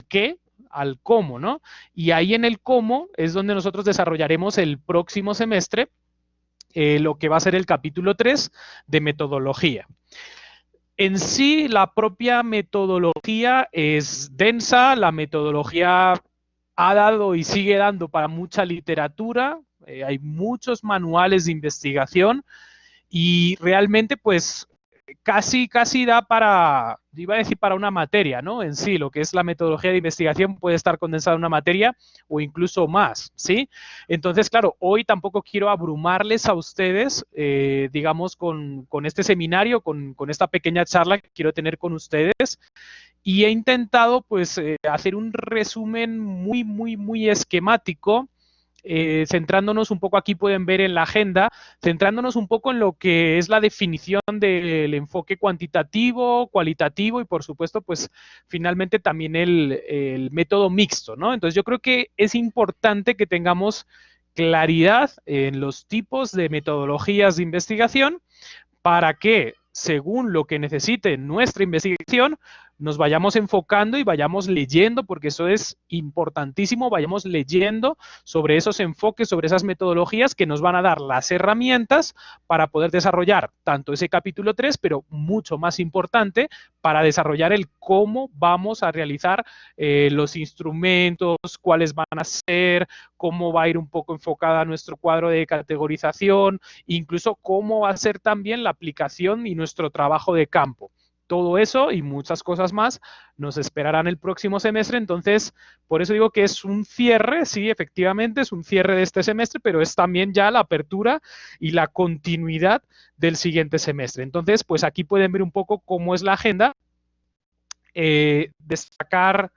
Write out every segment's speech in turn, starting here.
qué al cómo, ¿no? Y ahí en el cómo es donde nosotros desarrollaremos el próximo semestre lo que va a ser el capítulo 3 de metodología. En sí, la propia metodología es densa, la metodología ha dado y sigue dando para mucha literatura, hay muchos manuales de investigación y realmente pues casi da para, iba a decir para una materia, ¿no? En sí, lo que es la metodología de investigación puede estar condensada en una materia o incluso más, ¿sí? Entonces, claro, hoy tampoco quiero abrumarles a ustedes, digamos, con este seminario, con esta pequeña charla que quiero tener con ustedes, y he intentado, pues, hacer un resumen muy esquemático, centrándonos un poco, aquí pueden ver en la agenda, centrándonos un poco en lo que es la definición del enfoque cuantitativo, cualitativo y por supuesto, pues finalmente también el método mixto, ¿no? Entonces yo creo que es importante que tengamos claridad en los tipos de metodologías de investigación para que, según lo que necesite nuestra investigación, nos vayamos enfocando y vayamos leyendo, porque eso es importantísimo, vayamos leyendo sobre esos enfoques, sobre esas metodologías que nos van a dar las herramientas para poder desarrollar tanto ese capítulo 3, pero mucho más importante, para desarrollar el cómo vamos a realizar los instrumentos, cuáles van a ser, cómo va a ir un poco enfocada nuestro cuadro de categorización, incluso cómo va a ser también la aplicación y nuestro trabajo de campo. Todo eso y muchas cosas más nos esperarán el próximo semestre, entonces por eso digo que es un cierre, sí, efectivamente es un cierre de este semestre, pero es también ya la apertura y la continuidad del siguiente semestre. Entonces, pues aquí pueden ver un poco cómo es la agenda, destacar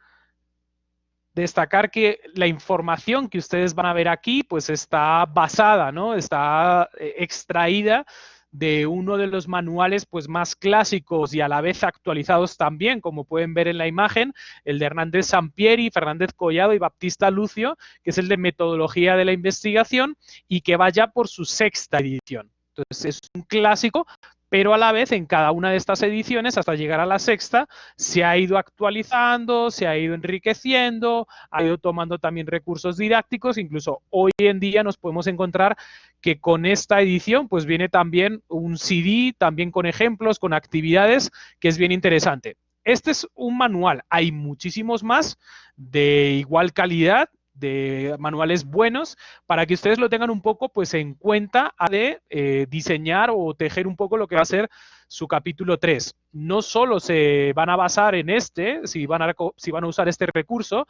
que la información que ustedes van a ver aquí pues está basada, ¿no? Está extraída de uno de los manuales pues más clásicos y a la vez actualizados también, como pueden ver en la imagen, el de Hernández Sampieri, Fernández Collado y Baptista Lucio, que es el de metodología de la investigación y que va ya por su 6ª edición. Entonces es un clásico, pero a la vez en cada una de estas ediciones, hasta llegar a la 6ª, se ha ido actualizando, se ha ido enriqueciendo, ha ido tomando también recursos didácticos, incluso hoy en día nos podemos encontrar que con esta edición pues viene también un CD, también con ejemplos, con actividades, que es bien interesante. Este es un manual, hay muchísimos más de igual calidad, de manuales buenos, para que ustedes lo tengan un poco pues en cuenta a de diseñar o tejer un poco lo que va a ser su capítulo 3. No solo se van a basar en este, si van a usar este recurso,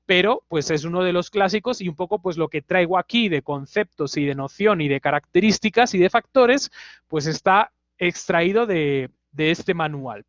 pero pues es uno de los clásicos y un poco pues lo que traigo aquí de conceptos y de noción y de características y de factores, pues está extraído de este manual.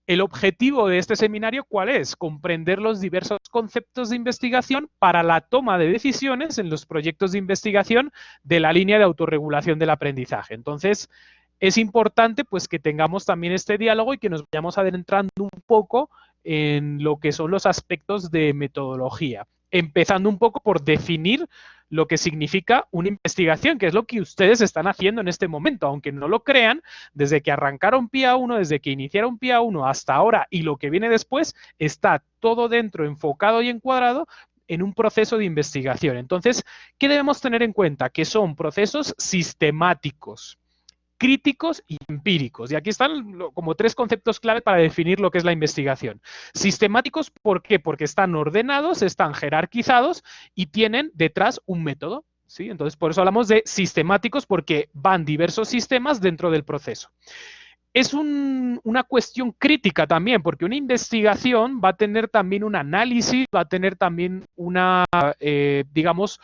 El objetivo de este seminario, ¿cuál es? Comprender los diversos conceptos de investigación para la toma de decisiones en los proyectos de investigación de la línea de autorregulación del aprendizaje. Entonces, es importante pues que tengamos también este diálogo y que nos vayamos adentrando un poco en lo que son los aspectos de metodología, empezando un poco por definir lo que significa una investigación, que es lo que ustedes están haciendo en este momento, aunque no lo crean, desde que arrancaron PIA 1, desde que iniciaron PIA 1 hasta ahora y lo que viene después, está todo dentro, enfocado y encuadrado en un proceso de investigación. Entonces, ¿qué debemos tener en cuenta? Que son procesos sistemáticos, críticos y empíricos. Y aquí están como 3 conceptos clave para definir lo que es la investigación. Sistemáticos, ¿por qué? Porque están ordenados, están jerarquizados y tienen detrás un método. ¿Sí? Entonces, por eso hablamos de sistemáticos, porque van diversos sistemas dentro del proceso. Es una cuestión crítica también, porque una investigación va a tener también un análisis, va a tener también digamos,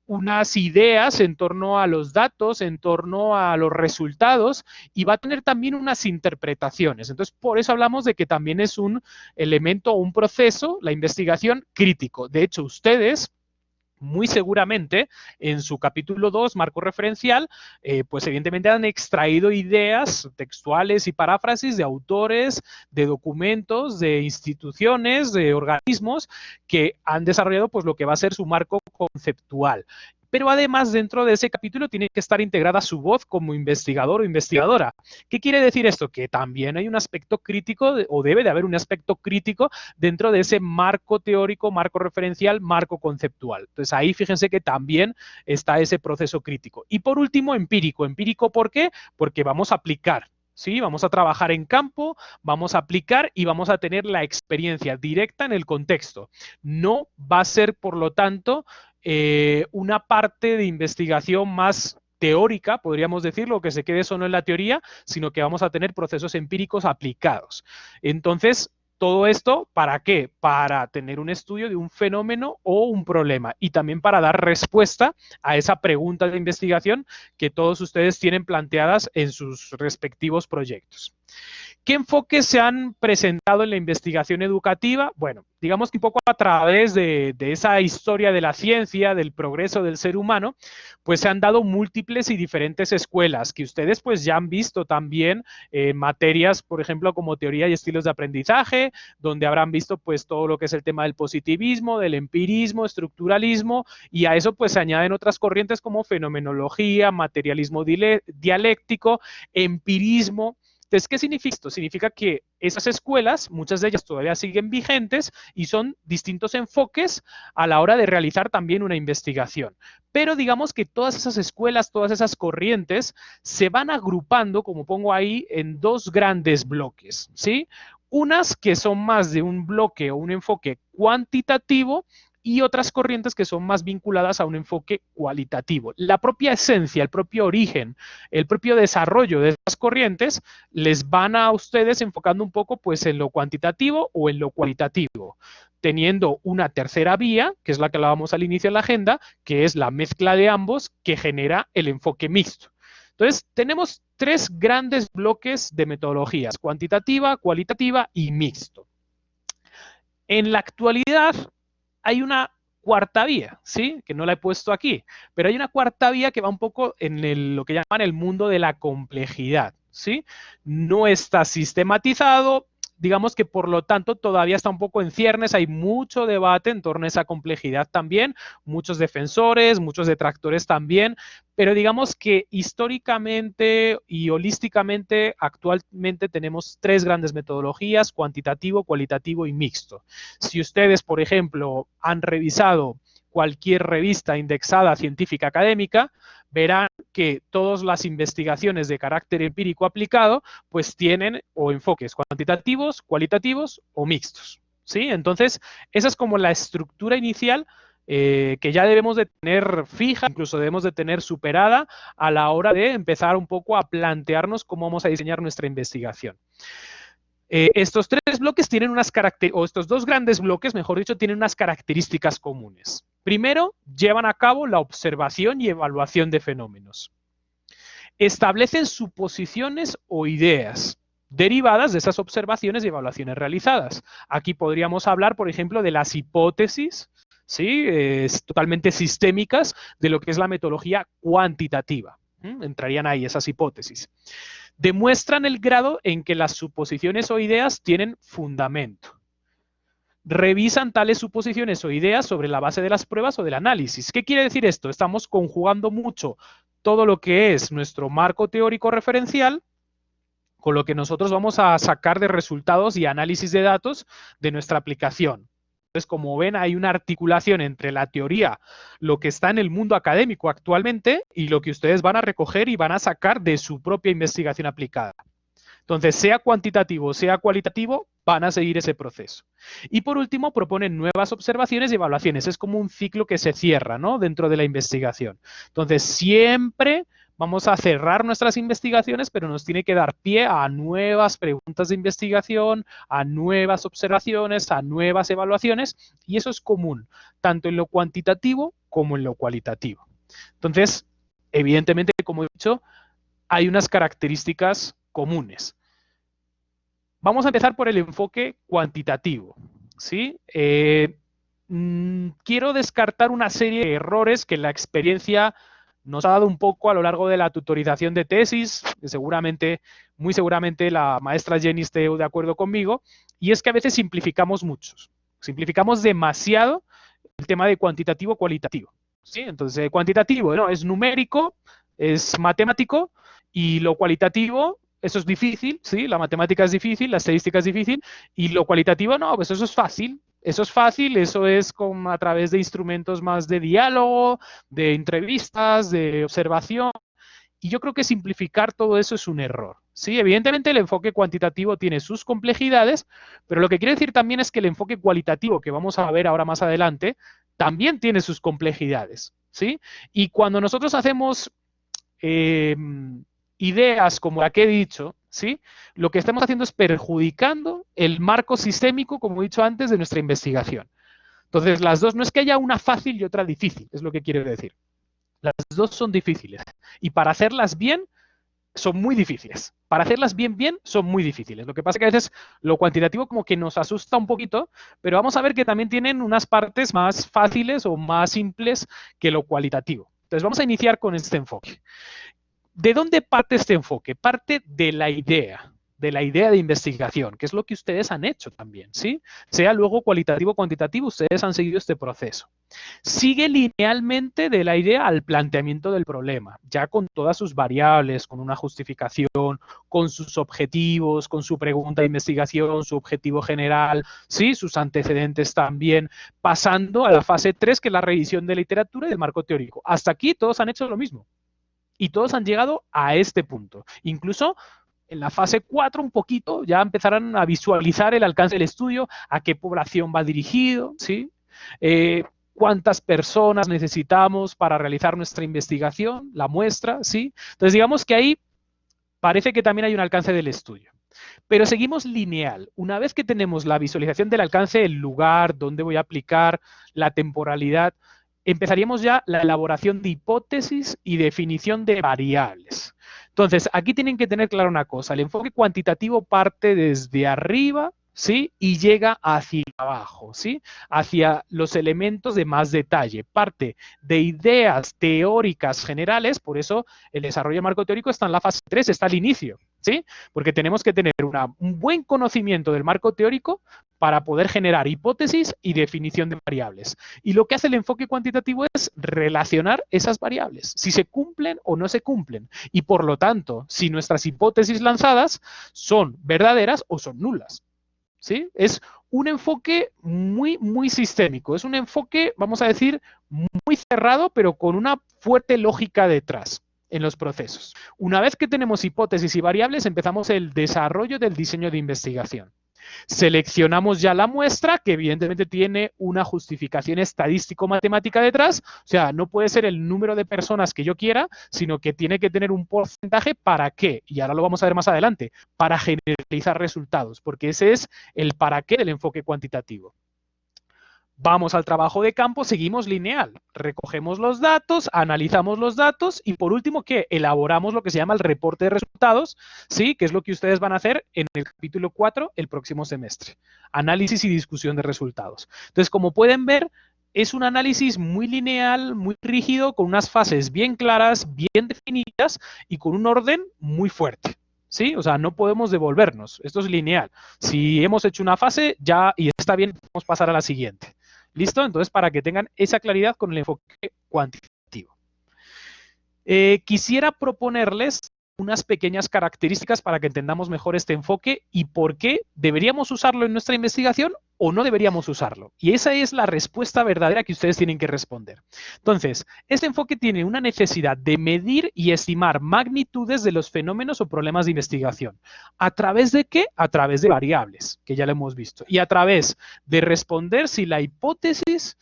unas ideas en torno a los datos, en torno a los resultados y va a tener también unas interpretaciones. Entonces, por eso hablamos de que también es un elemento o un proceso, la investigación crítico. De hecho, ustedes muy seguramente en su capítulo 2, marco referencial, pues evidentemente han extraído ideas textuales y paráfrasis de autores, de documentos, de instituciones, de organismos que han desarrollado pues lo que va a ser su marco conceptual. pero además dentro de ese capítulo tiene que estar integrada su voz como investigador o investigadora. ¿Qué quiere decir esto? Que también hay un aspecto crítico, o debe de haber un aspecto crítico dentro de ese marco teórico, marco referencial, marco conceptual. Entonces ahí fíjense que también está ese proceso crítico. Y por último, empírico. ¿Empírico por qué? Porque vamos a aplicar. ¿Sí? Vamos a trabajar en campo, vamos a aplicar y vamos a tener la experiencia directa en el contexto. No va a ser, por lo tanto, una parte de investigación más teórica, podríamos decirlo, que se quede solo en la teoría, sino que vamos a tener procesos empíricos aplicados. Entonces, todo esto, ¿para qué? Para tener un estudio de un fenómeno o un problema y también para dar respuesta a esa pregunta de investigación que todos ustedes tienen planteadas en sus respectivos proyectos. ¿Qué enfoques se han presentado en la investigación educativa? Bueno, digamos que un poco a través de esa historia de la ciencia, del progreso del ser humano, pues se han dado múltiples y diferentes escuelas que ustedes pues ya han visto también en materias, por ejemplo, como teoría y estilos de aprendizaje, donde habrán visto pues todo lo que es el tema del positivismo, del empirismo, estructuralismo, y a eso pues se añaden otras corrientes como fenomenología, materialismo dialéctico, empirismo. Entonces, ¿qué significa esto? Significa que esas escuelas, muchas de ellas todavía siguen vigentes y son distintos enfoques a la hora de realizar también una investigación. Pero digamos que todas esas escuelas, todas esas corrientes se van agrupando, como pongo ahí, en dos grandes bloques, ¿sí? Unas que son más de un bloque o un enfoque cuantitativo y otras corrientes que son más vinculadas a un enfoque cualitativo. La propia esencia, el propio origen, el propio desarrollo de estas corrientes les van a ustedes enfocando un poco pues en lo cuantitativo o en lo cualitativo, teniendo una tercera vía, que es la que hablábamos al inicio de la agenda, que es la mezcla de ambos que genera el enfoque mixto. Entonces, tenemos tres grandes bloques de metodologías: cuantitativa, cualitativa y mixto. En la actualidad hay una cuarta vía, ¿sí? Que no la he puesto aquí, pero hay una cuarta vía que va un poco en lo que llaman el mundo de la complejidad, ¿sí? No está sistematizado, digamos que por lo tanto todavía está un poco en ciernes, hay mucho debate en torno a esa complejidad también, muchos defensores, muchos detractores también, pero digamos que históricamente y holísticamente actualmente tenemos tres grandes metodologías: cuantitativo, cualitativo y mixto. Si ustedes, por ejemplo, han revisado cualquier revista indexada científica académica, verán que todas las investigaciones de carácter empírico aplicado pues tienen o enfoques cuantitativos, cualitativos o mixtos, ¿sí? Entonces, esa es como la estructura inicial que ya debemos de tener fija, incluso debemos de tener superada a la hora de empezar un poco a plantearnos cómo vamos a diseñar nuestra investigación. Estos tres bloques tienen unas características, o estos dos grandes bloques, mejor dicho, tienen unas características comunes. Primero, llevan a cabo la observación y evaluación de fenómenos. Establecen suposiciones o ideas derivadas de esas observaciones y evaluaciones realizadas. Aquí podríamos hablar, por ejemplo, de las hipótesis, ¿sí? Totalmente sistémicas de lo que es la metodología cuantitativa. Entrarían ahí esas hipótesis. Demuestran el grado en que las suposiciones o ideas tienen fundamento. Revisan tales suposiciones o ideas sobre la base de las pruebas o del análisis. ¿Qué quiere decir esto? Estamos conjugando mucho todo lo que es nuestro marco teórico referencial con lo que nosotros vamos a sacar de resultados y análisis de datos de nuestra aplicación. Entonces, como ven, hay una articulación entre la teoría, lo que está en el mundo académico actualmente, y lo que ustedes van a recoger y van a sacar de su propia investigación aplicada. Entonces, sea cuantitativo, sea cualitativo, van a seguir ese proceso. Y por último, proponen nuevas observaciones y evaluaciones. Es como un ciclo que se cierra, ¿no?, dentro de la investigación. Entonces, siempre vamos a cerrar nuestras investigaciones, pero nos tiene que dar pie a nuevas preguntas de investigación, a nuevas observaciones, a nuevas evaluaciones, y eso es común, tanto en lo cuantitativo como en lo cualitativo. Entonces, evidentemente, como he dicho, hay unas características comunes. Vamos a empezar por el enfoque cuantitativo, ¿sí? Quiero descartar una serie de errores que la experiencia nos ha dado un poco a lo largo de la tutorización de tesis, que seguramente, muy seguramente la maestra Jenny esté de acuerdo conmigo, y es que a veces simplificamos mucho, simplificamos demasiado el tema de cuantitativo-cualitativo. ¿sí? Entonces, cuantitativo, ¿no? Es numérico, es matemático, y lo cualitativo, eso es difícil, ¿sí? La matemática es difícil, la estadística es difícil, y lo cualitativo, no, pues eso es fácil. Eso es fácil, eso es a través de instrumentos más de diálogo, de entrevistas, de observación. Y yo creo que simplificar todo eso es un error. Sí, evidentemente el enfoque cuantitativo tiene sus complejidades, pero lo que quiere decir también es que el enfoque cualitativo, que vamos a ver ahora más adelante, también tiene sus complejidades. ¿Sí? Y cuando nosotros hacemos eh, ideas como la que he dicho, ¿sí? Lo que estamos haciendo es perjudicando el marco sistémico, como he dicho antes, de nuestra investigación. Entonces, las dos, no es que haya una fácil y otra difícil, es lo que quiero decir. Las dos son difíciles. Y para hacerlas bien, son muy difíciles. Para hacerlas bien, bien, son muy difíciles. Lo que pasa es que a veces lo cuantitativo como que nos asusta un poquito, pero vamos a ver que también tienen unas partes más fáciles o más simples que lo cualitativo. Entonces vamos a iniciar con este enfoque. ¿De dónde parte este enfoque? Parte de la idea de investigación, que es lo que ustedes han hecho también, ¿sí? Sea luego cualitativo o cuantitativo, ustedes han seguido este proceso. Sigue linealmente de la idea al planteamiento del problema, ya con todas sus variables, con una justificación, con sus objetivos, con su pregunta de investigación, su objetivo general, ¿sí? Sus antecedentes también, pasando a la fase 3, que es la revisión de literatura y del marco teórico. Hasta aquí todos han hecho lo mismo. Y todos han llegado a este punto. Incluso en la fase 4 un poquito ya empezarán a visualizar el alcance del estudio, a qué población va dirigido, ¿sí? Cuántas personas necesitamos para realizar nuestra investigación, la muestra, ¿sí? Entonces digamos que ahí parece que también hay un alcance del estudio. Pero seguimos lineal. Una vez que tenemos la visualización del alcance, el lugar, dónde voy a aplicar, la temporalidad, empezaríamos ya la elaboración de hipótesis y definición de variables. Entonces, aquí tienen que tener claro una cosa, el enfoque cuantitativo parte desde arriba, ¿sí? Y llega hacia abajo, ¿sí? Hacia los elementos de más detalle. Parte de ideas teóricas generales, por eso el desarrollo de marco teórico está en la fase 3, está al inicio, ¿sí? Porque tenemos que tener un buen conocimiento del marco teórico para poder generar hipótesis y definición de variables. Y lo que hace el enfoque cuantitativo es relacionar esas variables, si se cumplen o no se cumplen. Y por lo tanto, si nuestras hipótesis lanzadas son verdaderas o son nulas. ¿Sí? Es un enfoque muy, muy sistémico. Es un enfoque, vamos a decir, muy cerrado, pero con una fuerte lógica detrás en los procesos. Una vez que tenemos hipótesis y variables, empezamos el desarrollo del diseño de investigación. Seleccionamos ya la muestra, que evidentemente tiene una justificación estadístico-matemática detrás, o sea, no puede ser el número de personas que yo quiera, sino que tiene que tener un porcentaje para qué, y ahora lo vamos a ver más adelante, para generalizar resultados, porque ese es el para qué del enfoque cuantitativo. Vamos al trabajo de campo, seguimos lineal. Recogemos los datos, analizamos los datos y por último, ¿qué? Elaboramos lo que se llama el reporte de resultados, ¿sí? Que es lo que ustedes van a hacer en el capítulo 4 el próximo semestre. Análisis y discusión de resultados. Entonces, como pueden ver, es un análisis muy lineal, muy rígido, con unas fases bien claras, bien definidas y con un orden muy fuerte. ¿Sí? O sea, no podemos devolvernos. Esto es lineal. Si hemos hecho una fase, ya y está bien, podemos pasar a la siguiente. ¿Listo? Entonces, para que tengan esa claridad con el enfoque cuantitativo. Quisiera proponerles unas pequeñas características para que entendamos mejor este enfoque y por qué deberíamos usarlo en nuestra investigación o no deberíamos usarlo. Y esa es la respuesta verdadera que ustedes tienen que responder. Entonces, este enfoque tiene una necesidad de medir y estimar magnitudes de los fenómenos o problemas de investigación. ¿A través de qué? A través de variables, que ya lo hemos visto. Y a través de responder si la hipótesis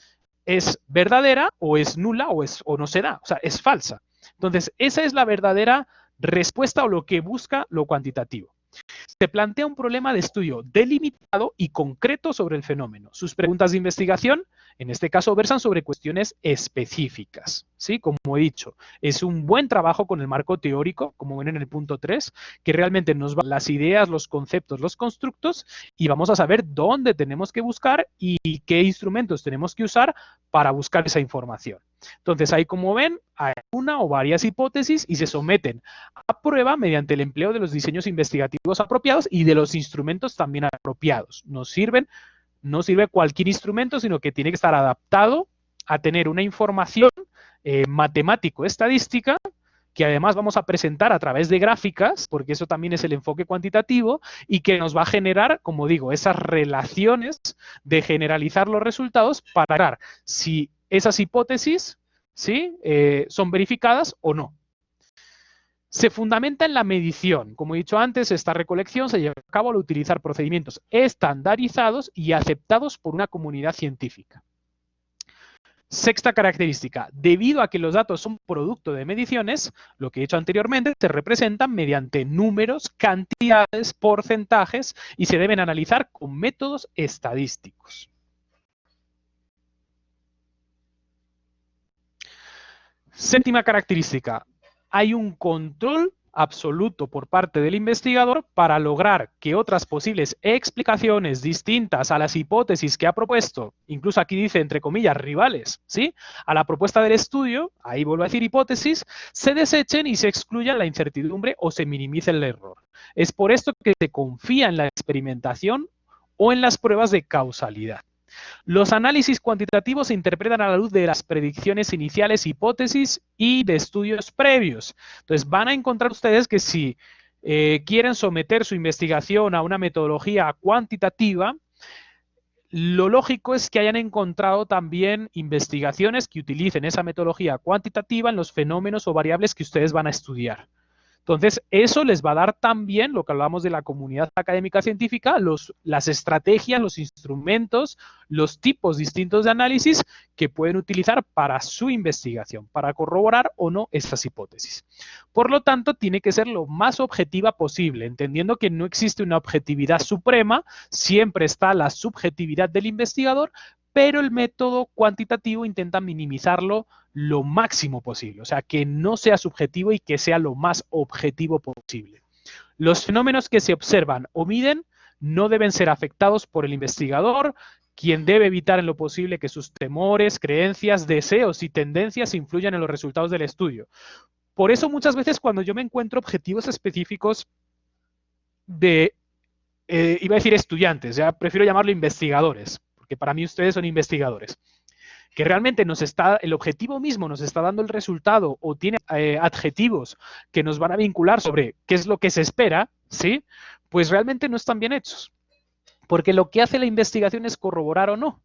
es verdadera o es nula o no se da, o sea, es falsa. Entonces, esa es la verdadera respuesta o lo que busca lo cuantitativo. Se plantea un problema de estudio delimitado y concreto sobre el fenómeno. Sus preguntas de investigación, en este caso, versan sobre cuestiones específicas. ¿Sí? Como he dicho, es un buen trabajo con el marco teórico, como ven en el punto 3, que realmente nos va las ideas, los conceptos, los constructos, y vamos a saber dónde tenemos que buscar y qué instrumentos tenemos que usar para buscar esa información. Entonces, ahí como ven, hay una o varias hipótesis y se someten a prueba mediante el empleo de los diseños investigativos apropiados y de los instrumentos también apropiados. No sirve cualquier instrumento, sino que tiene que estar adaptado a tener una información matemático-estadística, que además vamos a presentar a través de gráficas, porque eso también es el enfoque cuantitativo, y que nos va a generar, como digo, esas relaciones de generalizar los resultados para ver si esas hipótesis, ¿sí?, son verificadas o no. Se fundamenta en la medición. Como he dicho antes, esta recolección se lleva a cabo al utilizar procedimientos estandarizados y aceptados por una comunidad científica. Sexta característica, debido a que los datos son producto de mediciones, lo que he dicho anteriormente, se representan mediante números, cantidades, porcentajes y se deben analizar con métodos estadísticos. Séptima característica, hay un control absoluto por parte del investigador para lograr que otras posibles explicaciones distintas a las hipótesis que ha propuesto, incluso aquí dice entre comillas rivales, ¿sí?, a la propuesta del estudio, ahí vuelvo a decir hipótesis, se desechen y se excluya la incertidumbre o se minimice el error. Es por esto que se confía en la experimentación o en las pruebas de causalidad. Los análisis cuantitativos se interpretan a la luz de las predicciones iniciales, hipótesis y de estudios previos. Entonces, van a encontrar ustedes que si quieren someter su investigación a una metodología cuantitativa, lo lógico es que hayan encontrado también investigaciones que utilicen esa metodología cuantitativa en los fenómenos o variables que ustedes van a estudiar. Entonces, eso les va a dar también, lo que hablamos de la comunidad académica científica, las estrategias, los instrumentos, los tipos distintos de análisis que pueden utilizar para su investigación, para corroborar o no estas hipótesis. Por lo tanto, tiene que ser lo más objetiva posible, entendiendo que no existe una objetividad suprema, siempre está la subjetividad del investigador, pero el método cuantitativo intenta minimizarlo lo máximo posible, o sea, que no sea subjetivo y que sea lo más objetivo posible. Los fenómenos que se observan o miden no deben ser afectados por el investigador, quien debe evitar en lo posible que sus temores, creencias, deseos y tendencias influyan en los resultados del estudio. Por eso muchas veces cuando yo me encuentro objetivos específicos de, iba a decir estudiantes, ya prefiero llamarlo investigadores, porque para mí ustedes son investigadores, que realmente el objetivo mismo nos está dando el resultado o tiene adjetivos que nos van a vincular sobre qué es lo que se espera, ¿sí?, pues realmente no están bien hechos. Porque lo que hace la investigación es corroborar o no,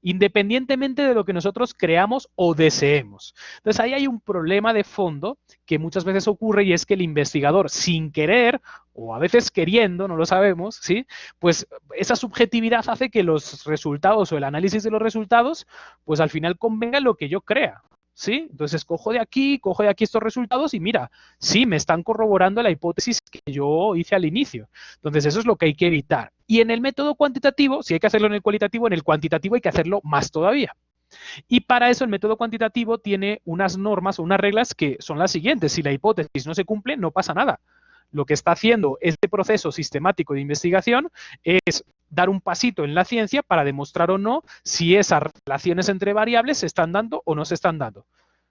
independientemente de lo que nosotros creamos o deseemos. Entonces ahí hay un problema de fondo que muchas veces ocurre y es que el investigador sin querer o a veces queriendo, no lo sabemos, ¿sí?, pues esa subjetividad hace que los resultados o el análisis de los resultados pues al final convenga lo que yo crea. ¿Sí? Entonces cojo de aquí estos resultados y mira, sí, me están corroborando la hipótesis que yo hice al inicio. Entonces eso es lo que hay que evitar. Y en el método cuantitativo, si hay que hacerlo en el cualitativo, en el cuantitativo hay que hacerlo más todavía. Y para eso el método cuantitativo tiene unas normas o unas reglas que son las siguientes. Si la hipótesis no se cumple, no pasa nada. Lo que está haciendo este proceso sistemático de investigación es dar un pasito en la ciencia para demostrar o no si esas relaciones entre variables se están dando o no se están dando. O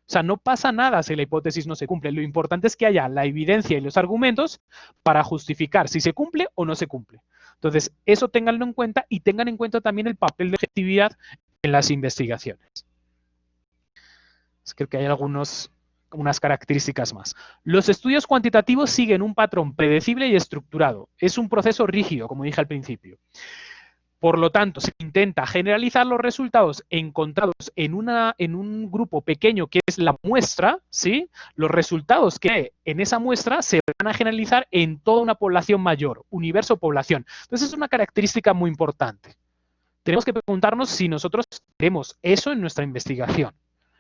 sea, no pasa nada si la hipótesis no se cumple. Lo importante es que haya la evidencia y los argumentos para justificar si se cumple o no se cumple. Entonces, eso ténganlo en cuenta y tengan en cuenta también el papel de objetividad en las investigaciones. Creo que hay unas características más. Los estudios cuantitativos siguen un patrón predecible y estructurado. Es un proceso rígido, como dije al principio. Por lo tanto, se intenta generalizar los resultados encontrados en un grupo pequeño que es la muestra, ¿sí? Los resultados que hay en esa muestra se van a generalizar en toda una población mayor, universo población. Entonces es una característica muy importante. Tenemos que preguntarnos si nosotros queremos eso en nuestra investigación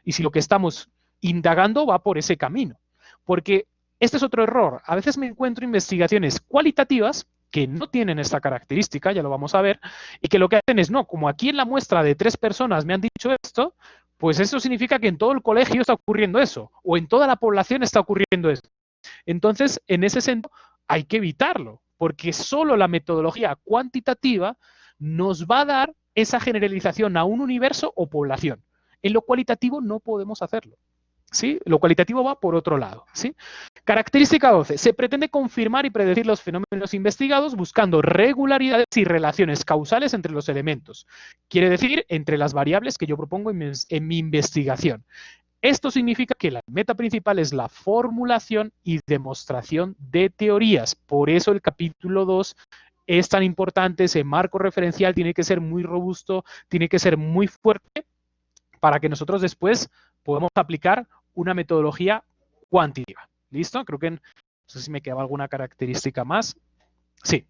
y si lo que estamos indagando va por ese camino. Porque este es otro error. A veces me encuentro investigaciones cualitativas que no tienen esta característica, ya lo vamos a ver, y que lo que hacen es, no, como aquí en la muestra de 3 personas me han dicho esto, pues eso significa que en todo el colegio está ocurriendo eso, o en toda la población está ocurriendo eso. Entonces, en ese sentido, hay que evitarlo, porque solo la metodología cuantitativa nos va a dar esa generalización a un universo o población. En lo cualitativo no podemos hacerlo. ¿Sí? Lo cualitativo va por otro lado. ¿Sí? Característica 12. Se pretende confirmar y predecir los fenómenos investigados buscando regularidades y relaciones causales entre los elementos. Quiere decir, entre las variables que yo propongo en mi investigación. Esto significa que la meta principal es la formulación y demostración de teorías. Por eso el capítulo 2 es tan importante, ese marco referencial tiene que ser muy robusto, tiene que ser muy fuerte para que nosotros después podamos aplicar una metodología cuantitativa. ¿Listo? Creo que no sé si me quedaba alguna característica más. Sí.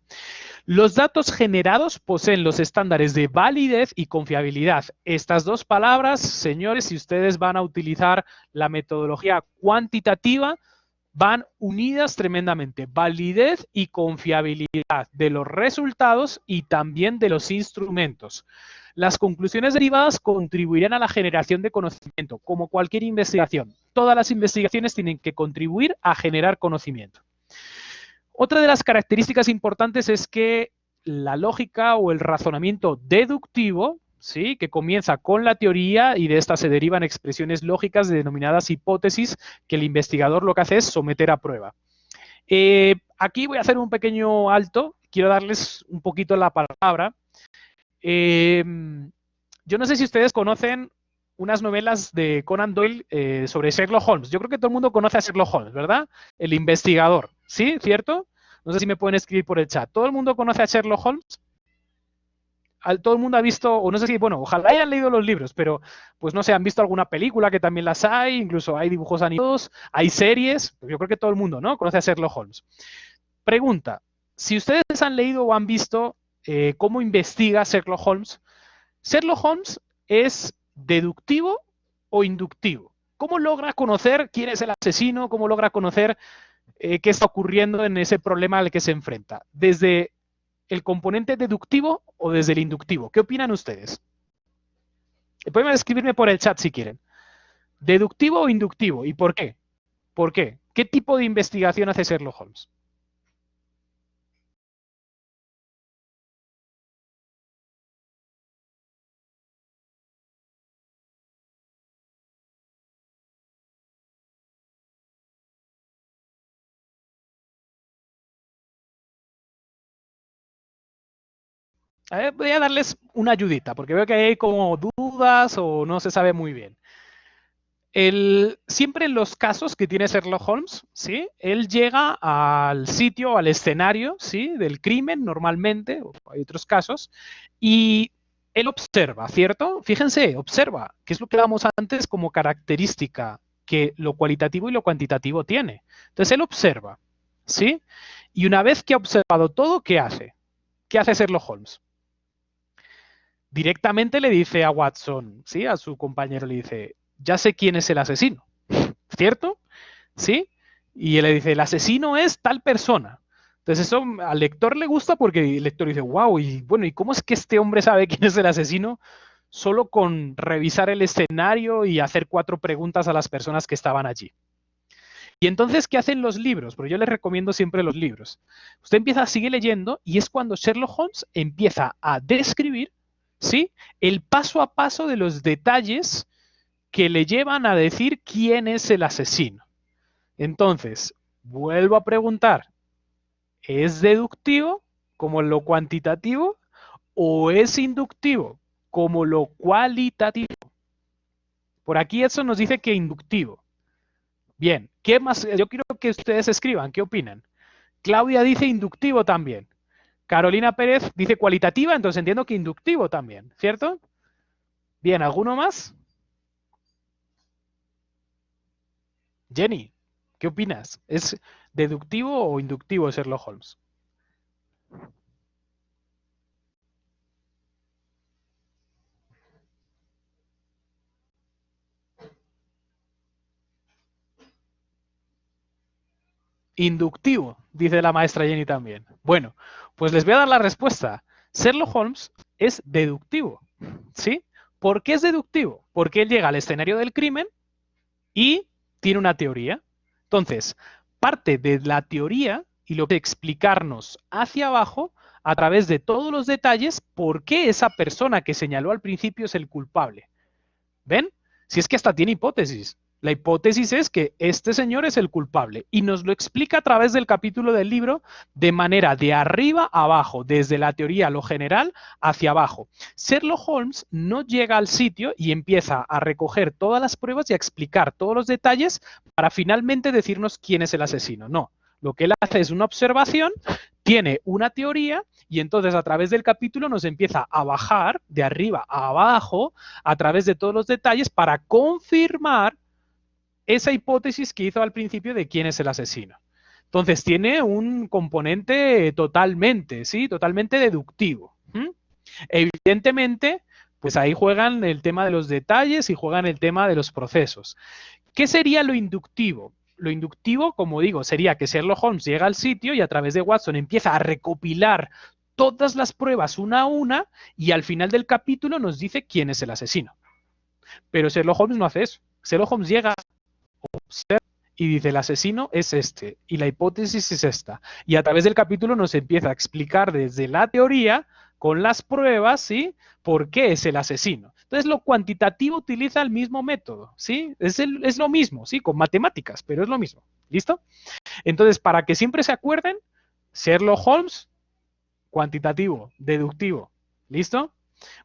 Los datos generados poseen los estándares de validez y confiabilidad. Estas dos palabras, señores, si ustedes van a utilizar la metodología cuantitativa, van unidas tremendamente. Validez y confiabilidad de los resultados y también de los instrumentos. Las conclusiones derivadas contribuirán a la generación de conocimiento, como cualquier investigación. Todas las investigaciones tienen que contribuir a generar conocimiento. Otra de las características importantes es que la lógica o el razonamiento deductivo, ¿sí?, que comienza con la teoría y de esta se derivan expresiones lógicas denominadas hipótesis que el investigador lo que hace es someter a prueba. Aquí voy a hacer un pequeño alto, quiero darles un poquito la palabra. Yo no sé si ustedes conocen unas novelas de Conan Doyle sobre Sherlock Holmes. Yo creo que todo el mundo conoce a Sherlock Holmes, ¿verdad? El investigador, ¿sí? ¿Cierto? No sé si me pueden escribir por el chat. ¿Todo el mundo conoce a Sherlock Holmes? Todo el mundo ha visto, o no sé si, bueno, ojalá hayan leído los libros, pero pues no sé, han visto alguna película que también las hay, incluso hay dibujos animados, hay series, yo creo que todo el mundo, ¿no?, conoce a Sherlock Holmes. Pregunta, si ustedes han leído o han visto cómo investiga Sherlock Holmes es deductivo o inductivo. ¿Cómo logra conocer quién es el asesino? ¿Cómo logra conocer qué está ocurriendo en ese problema al que se enfrenta? ¿Desde el componente deductivo o desde el inductivo? ¿Qué opinan ustedes? Pueden escribirme por el chat si quieren. ¿Deductivo o inductivo? ¿Y por qué? ¿Por qué? ¿Qué tipo de investigación hace Sherlock Holmes? A ver, voy a darles una ayudita, porque veo que hay como dudas o no se sabe muy bien. Siempre en los casos que tiene Sherlock Holmes, ¿sí?, él llega al sitio, al escenario, ¿sí?, del crimen normalmente, o hay otros casos, y él observa, ¿cierto? Fíjense, observa, que es lo que dábamos antes como característica que lo cualitativo y lo cuantitativo tiene. Entonces él observa, ¿sí? Y una vez que ha observado todo, ¿qué hace? ¿Qué hace Sherlock Holmes? Directamente le dice a Watson, ¿sí?, a su compañero, le dice, ya sé quién es el asesino, ¿cierto? ¿Sí? Y él le dice, el asesino es tal persona. Entonces eso al lector le gusta porque el lector dice, wow, y bueno, ¿y cómo es que este hombre sabe quién es el asesino? Solo con revisar el escenario y hacer 4 preguntas a las personas que estaban allí. Y entonces, ¿qué hacen los libros? Porque yo les recomiendo siempre los libros. Usted empieza, sigue leyendo y es cuando Sherlock Holmes empieza a describir, ¿sí?, el paso a paso de los detalles que le llevan a decir quién es el asesino. Entonces, vuelvo a preguntar, ¿es deductivo como lo cuantitativo o es inductivo como lo cualitativo? Por aquí eso nos dice que inductivo. Bien, ¿qué más? Yo quiero que ustedes escriban, ¿qué opinan? Claudia dice inductivo también. Carolina Pérez dice cualitativa, entonces entiendo que inductivo también, ¿cierto? Bien, ¿alguno más? Jenny, ¿qué opinas? ¿Es deductivo o inductivo Sherlock Holmes? Inductivo, dice la maestra Jenny también. Bueno, pues les voy a dar la respuesta. Sherlock Holmes es deductivo, ¿sí? ¿Por qué es deductivo? Porque él llega al escenario del crimen y tiene una teoría. Entonces, parte de la teoría y lo que explicarnos hacia abajo a través de todos los detalles por qué esa persona que señaló al principio es el culpable. ¿Ven? Si es que hasta tiene hipótesis. La hipótesis es que este señor es el culpable y nos lo explica a través del capítulo del libro de manera de arriba a abajo, desde la teoría, lo general, hacia abajo. Sherlock Holmes no llega al sitio y empieza a recoger todas las pruebas y a explicar todos los detalles para finalmente decirnos quién es el asesino. No, lo que él hace es una observación, tiene una teoría y entonces a través del capítulo nos empieza a bajar de arriba a abajo a través de todos los detalles para confirmar esa hipótesis que hizo al principio de quién es el asesino. Entonces tiene un componente totalmente, ¿sí? Totalmente deductivo. Evidentemente, pues ahí juegan el tema de los detalles y juegan el tema de los procesos. ¿Qué sería lo inductivo? Lo inductivo, como digo, sería que Sherlock Holmes llega al sitio y a través de Watson empieza a recopilar todas las pruebas una a una y al final del capítulo nos dice quién es el asesino. Pero Sherlock Holmes no hace eso. Sherlock Holmes llega y dice el asesino es este y la hipótesis es esta. Y a través del capítulo nos empieza a explicar desde la teoría con las pruebas, ¿sí? ¿Por qué es el asesino? Entonces lo cuantitativo utiliza el mismo método, ¿sí? Es lo mismo, ¿sí? Con matemáticas, pero es lo mismo. ¿Listo? Entonces, para que siempre se acuerden, Sherlock Holmes, cuantitativo, deductivo. ¿Listo?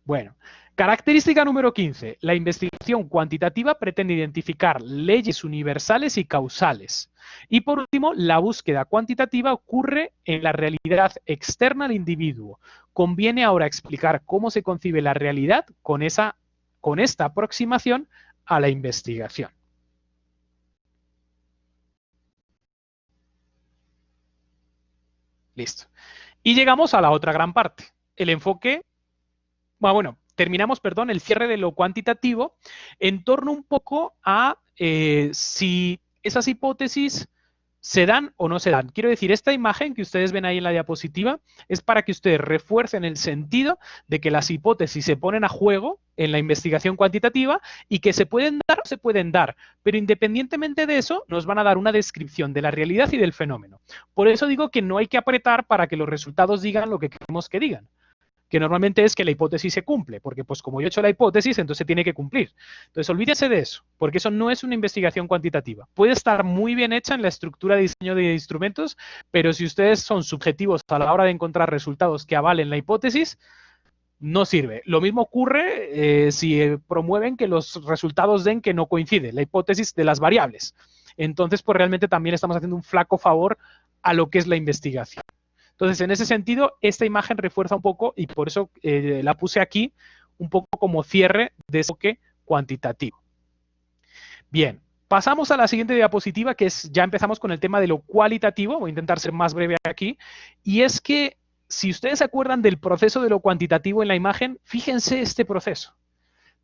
Bueno, característica número 15. La investigación cuantitativa pretende identificar leyes universales y causales. Y por último, la búsqueda cuantitativa ocurre en la realidad externa al individuo. Conviene ahora explicar cómo se concibe la realidad con esta aproximación a la investigación. Listo. Y llegamos a la otra gran parte, el enfoque. Bueno, terminamos, perdón, el cierre de lo cuantitativo en torno un poco a si esas hipótesis se dan o no se dan. Quiero decir, esta imagen que ustedes ven ahí en la diapositiva es para que ustedes refuercen el sentido de que las hipótesis se ponen a juego en la investigación cuantitativa y que se pueden dar o se pueden dar, pero independientemente de eso nos van a dar una descripción de la realidad y del fenómeno. Por eso digo que no hay que apretar para que los resultados digan lo que queremos que digan, que normalmente es que la hipótesis se cumple, porque pues como yo he hecho la hipótesis, entonces se tiene que cumplir. Entonces olvídese de eso, porque eso no es una investigación cuantitativa. Puede estar muy bien hecha en la estructura de diseño de instrumentos, pero si ustedes son subjetivos a la hora de encontrar resultados que avalen la hipótesis, no sirve. Lo mismo ocurre si promueven que los resultados den que no coinciden, la hipótesis de las variables. Entonces, pues realmente también estamos haciendo un flaco favor a lo que es la investigación. Entonces, en ese sentido, esta imagen refuerza un poco y por eso la puse aquí un poco como cierre de enfoque cuantitativo. Bien, pasamos a la siguiente diapositiva, que es, ya empezamos con el tema de lo cualitativo. Voy a intentar ser más breve aquí. Y es que, si ustedes se acuerdan del proceso de lo cuantitativo en la imagen, fíjense este proceso.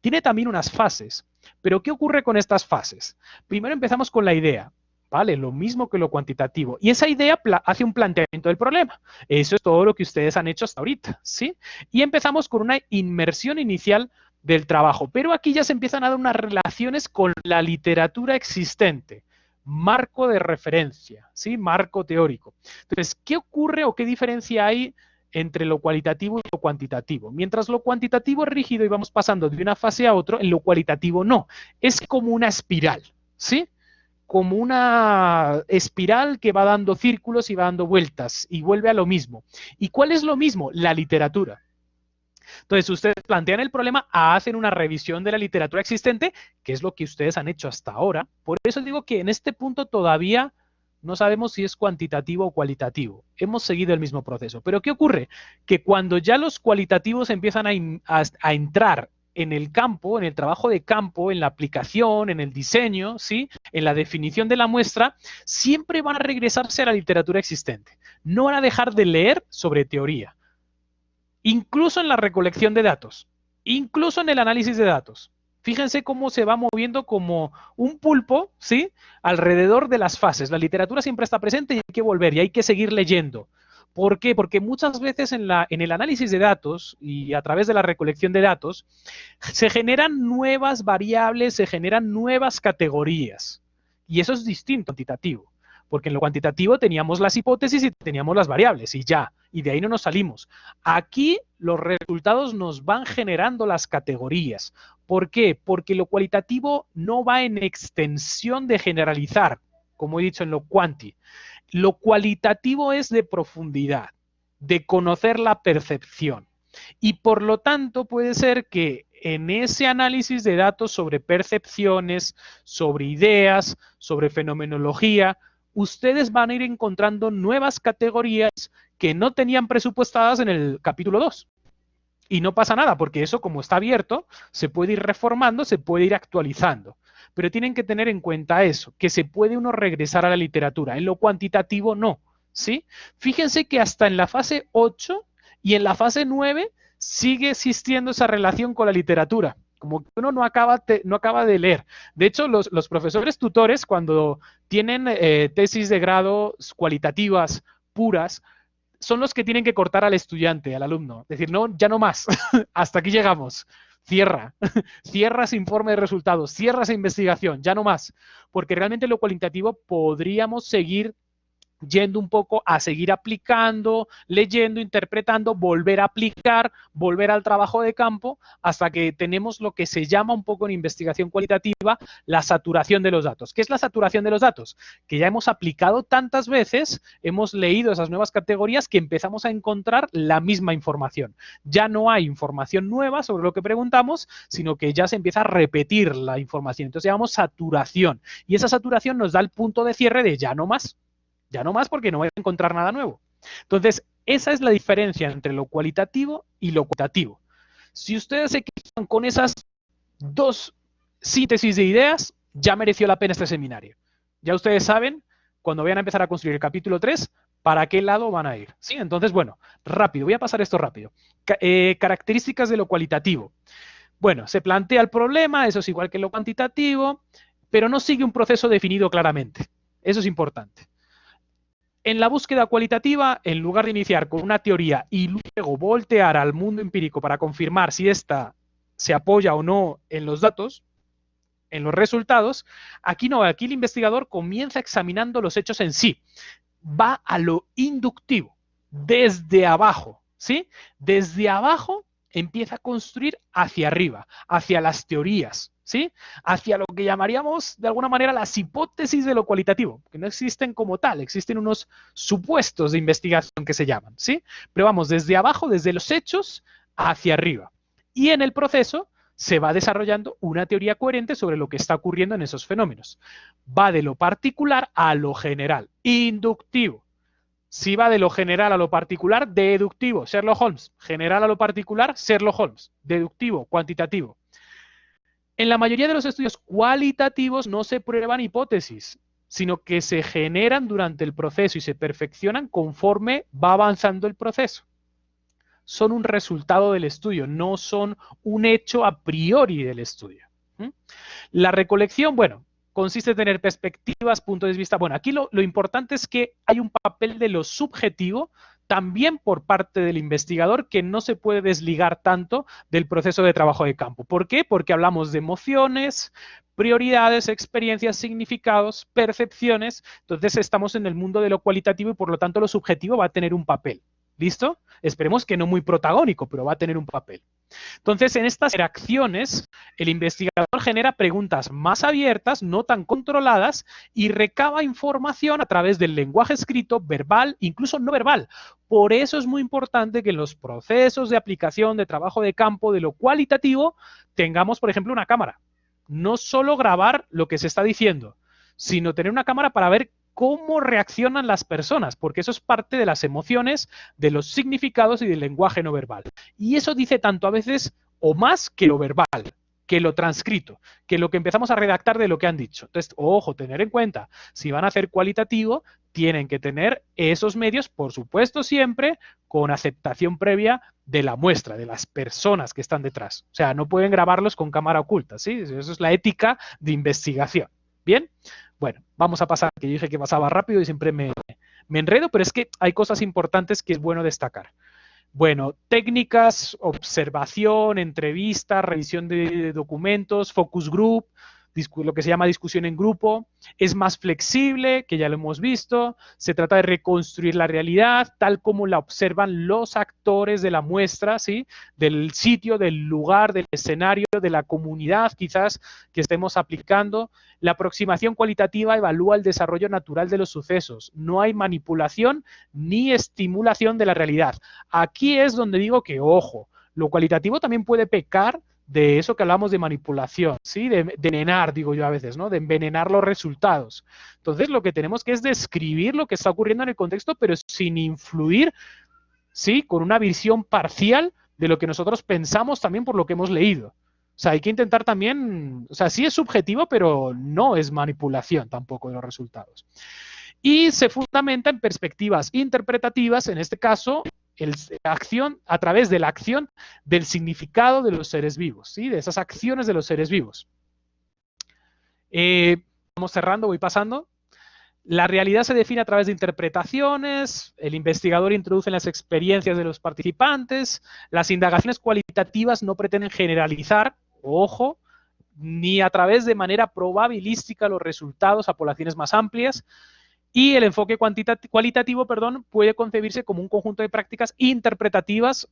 Tiene también unas fases. Pero, ¿qué ocurre con estas fases? Primero empezamos con la idea. ¿Vale? Lo mismo que lo cuantitativo. Y esa idea hace un planteamiento del problema. Eso es todo lo que ustedes han hecho hasta ahorita, ¿sí? Y empezamos con una inmersión inicial del trabajo. Pero aquí ya se empiezan a dar unas relaciones con la literatura existente. Marco de referencia, ¿sí? Marco teórico. Entonces, ¿qué ocurre o qué diferencia hay entre lo cualitativo y lo cuantitativo? Mientras lo cuantitativo es rígido y vamos pasando de una fase a otra, en lo cualitativo no. Es como una espiral, ¿sí? Como una espiral que va dando círculos y va dando vueltas y vuelve a lo mismo. ¿Y cuál es lo mismo? La literatura. Entonces, ustedes plantean el problema, hacen una revisión de la literatura existente, que es lo que ustedes han hecho hasta ahora. Por eso digo que en este punto todavía no sabemos si es cuantitativo o cualitativo. Hemos seguido el mismo proceso. Pero ¿qué ocurre? Que cuando ya los cualitativos empiezan a entrar en el campo, en el trabajo de campo, en la aplicación, en el diseño, ¿sí? En la definición de la muestra, siempre van a regresarse a la literatura existente. No van a dejar de leer sobre teoría. Incluso en la recolección de datos, incluso en el análisis de datos. Fíjense cómo se va moviendo como un pulpo, ¿sí? Alrededor de las fases. La literatura siempre está presente y hay que volver y hay que seguir leyendo. ¿Por qué? Porque muchas veces en el análisis de datos y a través de la recolección de datos se generan nuevas variables, se generan nuevas categorías. Y eso es distinto, cuantitativo. porque en lo cuantitativo teníamos las hipótesis y teníamos las variables y ya, y de ahí no nos salimos. Aquí los resultados nos van generando las categorías. ¿Por qué? Porque lo cualitativo no va en extensión de generalizar, como he dicho en lo cuanti. Lo cualitativo es de profundidad, de conocer la percepción. Y por lo tanto puede ser que en ese análisis de datos sobre percepciones, sobre ideas, sobre fenomenología, ustedes van a ir encontrando nuevas categorías que no tenían presupuestadas en el capítulo 2. Y no pasa nada, porque eso, como está abierto, se puede ir reformando, se puede ir actualizando. Pero tienen que tener en cuenta eso, que se puede uno regresar a la literatura. En lo cuantitativo, no. ¿Sí? Fíjense que hasta en la fase 8 y en la fase 9 sigue existiendo esa relación con la literatura. Como que uno no acaba de leer. De hecho, los profesores tutores, cuando tienen tesis de grado cualitativas puras, son los que tienen que cortar al estudiante, al alumno. Decir, no, ya no más, hasta aquí llegamos. Cierra, cierra ese informe de resultados, cierra esa investigación, ya no más. Porque realmente lo cualitativo podríamos seguir yendo un poco a seguir aplicando, leyendo, interpretando, volver a aplicar, volver al trabajo de campo, hasta que tenemos lo que se llama un poco en investigación cualitativa la saturación de los datos. ¿Qué es la saturación de los datos? Que ya hemos aplicado tantas veces, hemos leído esas nuevas categorías que empezamos a encontrar la misma información. Ya no hay información nueva sobre lo que preguntamos, sino que ya se empieza a repetir la información. Entonces llamamos saturación. Y esa saturación nos da el punto de cierre de ya no más. Ya no más porque no voy a encontrar nada nuevo. Entonces, esa es la diferencia entre lo cualitativo y lo cuantitativo. Si ustedes se quedan con esas dos síntesis de ideas, ya mereció la pena este seminario. Ya ustedes saben, cuando vayan a empezar a construir el capítulo 3, para qué lado van a ir. ¿Sí? Entonces, bueno, rápido, voy a pasar esto rápido. Características de lo cualitativo. Bueno, se plantea el problema, eso es igual que lo cuantitativo, pero no sigue un proceso definido claramente. Eso es importante. En la búsqueda cualitativa, en lugar de iniciar con una teoría y luego voltear al mundo empírico para confirmar si ésta se apoya o no en los datos, en los resultados, aquí no, aquí el investigador comienza examinando los hechos en sí. Va a lo inductivo, desde abajo, ¿sí? Desde abajo empieza a construir hacia arriba, hacia las teorías, ¿sí? Hacia lo que llamaríamos de alguna manera las hipótesis de lo cualitativo, que no existen como tal, existen unos supuestos de investigación que se llaman, ¿sí? Pero vamos desde abajo, desde los hechos, hacia arriba. Y en el proceso se va desarrollando una teoría coherente sobre lo que está ocurriendo en esos fenómenos. Va de lo particular a lo general, inductivo. Si va de lo general a lo particular, deductivo, Sherlock Holmes. General a lo particular, Sherlock Holmes. Deductivo, cuantitativo. En la mayoría de los estudios cualitativos no se prueban hipótesis, sino que se generan durante el proceso y se perfeccionan conforme va avanzando el proceso. Son un resultado del estudio, no son un hecho a priori del estudio. La recolección, bueno, consiste en tener perspectivas, puntos de vista. Bueno, aquí lo importante es que hay un papel de lo subjetivo también por parte del investigador que no se puede desligar tanto del proceso de trabajo de campo. ¿Por qué? Porque hablamos de emociones, prioridades, experiencias, significados, percepciones. Entonces estamos en el mundo de lo cualitativo y por lo tanto lo subjetivo va a tener un papel. ¿Listo? Esperemos que no muy protagónico, pero va a tener un papel. Entonces, en estas interacciones, el investigador genera preguntas más abiertas, no tan controladas, y recaba información a través del lenguaje escrito, verbal, incluso no verbal. Por eso es muy importante que en los procesos de aplicación, de trabajo de campo, de lo cualitativo, tengamos, por ejemplo, una cámara. No solo grabar lo que se está diciendo, sino tener una cámara para ver cómo reaccionan las personas, porque eso es parte de las emociones, de los significados y del lenguaje no verbal. Y eso dice tanto a veces o más que lo verbal, que lo transcrito, que lo que empezamos a redactar de lo que han dicho. Entonces, ojo, tener en cuenta, si van a hacer cualitativo, tienen que tener esos medios, por supuesto, siempre con aceptación previa de la muestra, de las personas que están detrás. O sea, no pueden grabarlos con cámara oculta, ¿sí? Eso es la ética de investigación. ¿Bien? Bueno, vamos a pasar, que yo dije que pasaba rápido y siempre me enredo, pero es que hay cosas importantes que es bueno destacar. Bueno, técnicas, observación, entrevistas, revisión de documentos, focus group, lo que se llama discusión en grupo, es más flexible, que ya lo hemos visto, se trata de reconstruir la realidad tal como la observan los actores de la muestra, ¿sí? Del sitio, del lugar, del escenario, de la comunidad quizás que estemos aplicando. La aproximación cualitativa evalúa el desarrollo natural de los sucesos. No hay manipulación ni estimulación de la realidad. Aquí es donde digo que, ojo, lo cualitativo también puede pecar de eso que hablamos de manipulación, ¿sí? De envenenar, digo yo a veces, ¿no? De envenenar los resultados. Entonces, lo que tenemos que es describir lo que está ocurriendo en el contexto, pero sin influir, ¿sí? Con una visión parcial de lo que nosotros pensamos también por lo que hemos leído. O sea, hay que intentar también, o sea, sí es subjetivo, pero no es manipulación tampoco de los resultados. Y se fundamenta en perspectivas interpretativas, en este caso, acción a través de la acción del significado de los seres vivos, ¿sí? De esas acciones de los seres vivos. Vamos cerrando, voy pasando. La realidad se define a través de interpretaciones, el investigador introduce en las experiencias de los participantes, las indagaciones cualitativas no pretenden generalizar, ojo, ni a través de manera probabilística los resultados a poblaciones más amplias, y el enfoque cualitativo, puede concebirse como un conjunto de prácticas interpretativas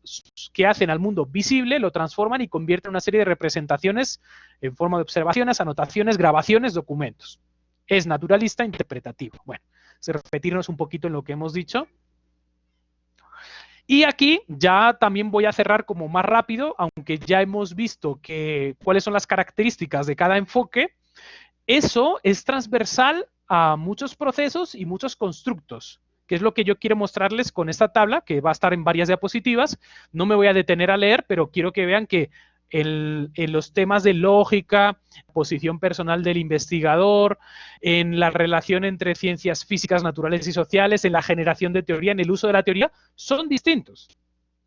que hacen al mundo visible, lo transforman y convierten en una serie de representaciones en forma de observaciones, anotaciones, grabaciones, documentos. Es naturalista interpretativo. Bueno, repetirnos un poquito en lo que hemos dicho. Y aquí ya también voy a cerrar como más rápido, aunque ya hemos visto cuáles son las características de cada enfoque. Eso es transversal a muchos procesos y muchos constructos, que es lo que yo quiero mostrarles con esta tabla, que va a estar en varias diapositivas. No me voy a detener a leer, pero quiero que vean que en los temas de lógica, posición personal del investigador, en la relación entre ciencias físicas, naturales y sociales, en la generación de teoría, en el uso de la teoría, son distintos.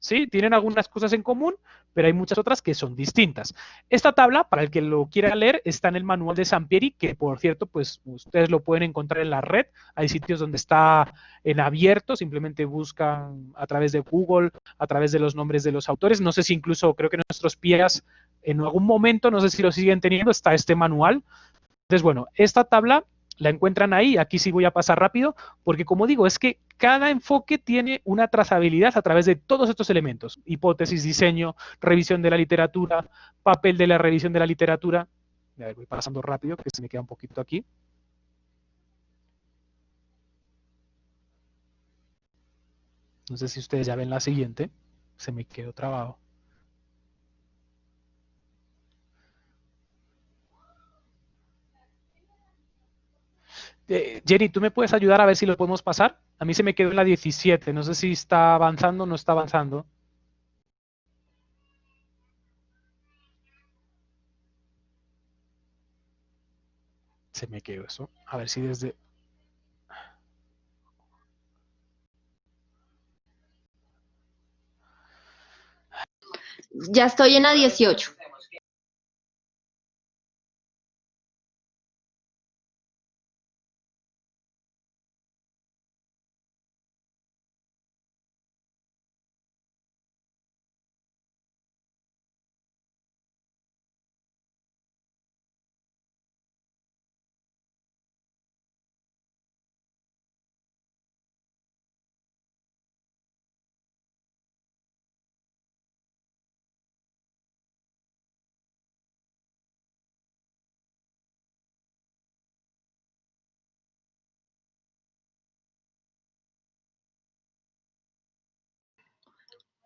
¿Sí? Tienen algunas cosas en común, pero hay muchas otras que son distintas. Esta tabla, para el que lo quiera leer, está en el manual de Sampieri, que por cierto, pues ustedes lo pueden encontrar en la red. Hay sitios donde está en abierto, simplemente buscan a través de Google, a través de los nombres de los autores. No sé si incluso, creo que nuestros PIAs en algún momento, no sé si lo siguen teniendo, está este manual. Entonces, bueno, esta tabla la encuentran ahí, aquí sí voy a pasar rápido, porque como digo, es que cada enfoque tiene una trazabilidad a través de todos estos elementos, hipótesis, diseño, revisión de la literatura, papel de la revisión de la literatura. A ver, voy pasando rápido, que se me queda un poquito aquí. No sé si ustedes ya ven la siguiente, se me quedó trabado. Jenny, ¿tú me puedes ayudar a ver si lo podemos pasar? A mí se me quedó en la 17, no sé si está avanzando o no está avanzando. Se me quedó eso. A ver si desde... Ya estoy en la 18.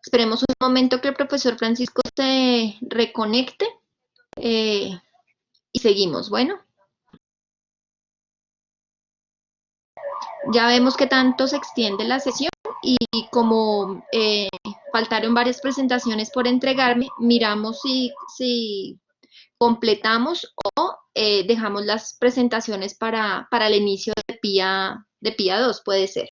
Esperemos un momento que el profesor Francisco se reconecte y seguimos. Bueno, ya vemos que tanto se extiende la sesión y como faltaron varias presentaciones por entregarme, miramos si completamos o dejamos las presentaciones para el inicio de PIA 2, puede ser.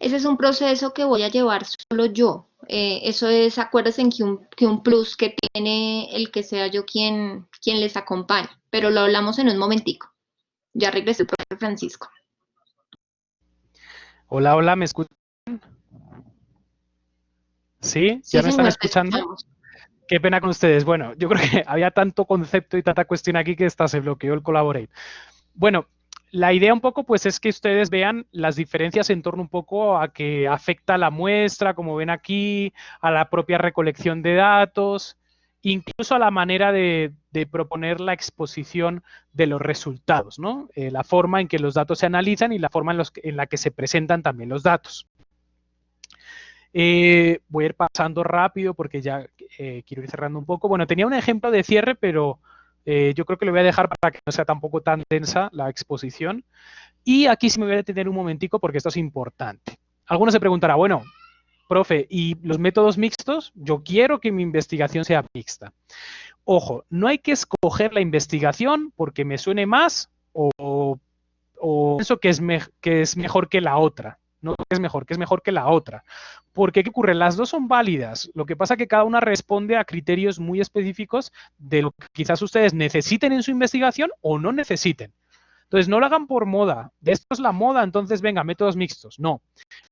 Ese es un proceso que voy a llevar solo yo. Eso es, acuérdense que un plus que tiene el que sea yo quien les acompañe, pero lo hablamos en un momentico. Ya regresé el profesor Francisco. Hola, hola, ¿me escuchan? ¿Sí? Sí, ¿Ya me están señor, te escuchando? escuchamos. Qué pena con ustedes. Bueno, yo creo que había tanto concepto y tanta cuestión aquí que hasta se bloqueó el Collaborate. Bueno, la idea un poco pues es que ustedes vean las diferencias en torno un poco a que afecta a la muestra, como ven aquí, a la propia recolección de datos, incluso a la manera de proponer la exposición de los resultados, ¿no? La forma en que los datos se analizan y la forma en la que se presentan también los datos. Voy a ir pasando rápido porque ya quiero ir cerrando un poco. Bueno, tenía un ejemplo de cierre, pero yo creo que lo voy a dejar para que no sea tampoco tan densa la exposición. Y aquí sí me voy a detener un momentico porque esto es importante. Alguno se preguntará, bueno, profe, ¿y los métodos mixtos? Yo quiero que mi investigación sea mixta. Ojo, no hay que escoger la investigación porque me suene más o pienso que es mejor que la otra. No que es mejor que la otra. Porque, ¿qué ocurre? Las dos son válidas. Lo que pasa es que cada una responde a criterios muy específicos de lo que quizás ustedes necesiten en su investigación o no necesiten. Entonces, no lo hagan por moda. De esto es la moda, entonces venga, métodos mixtos. No.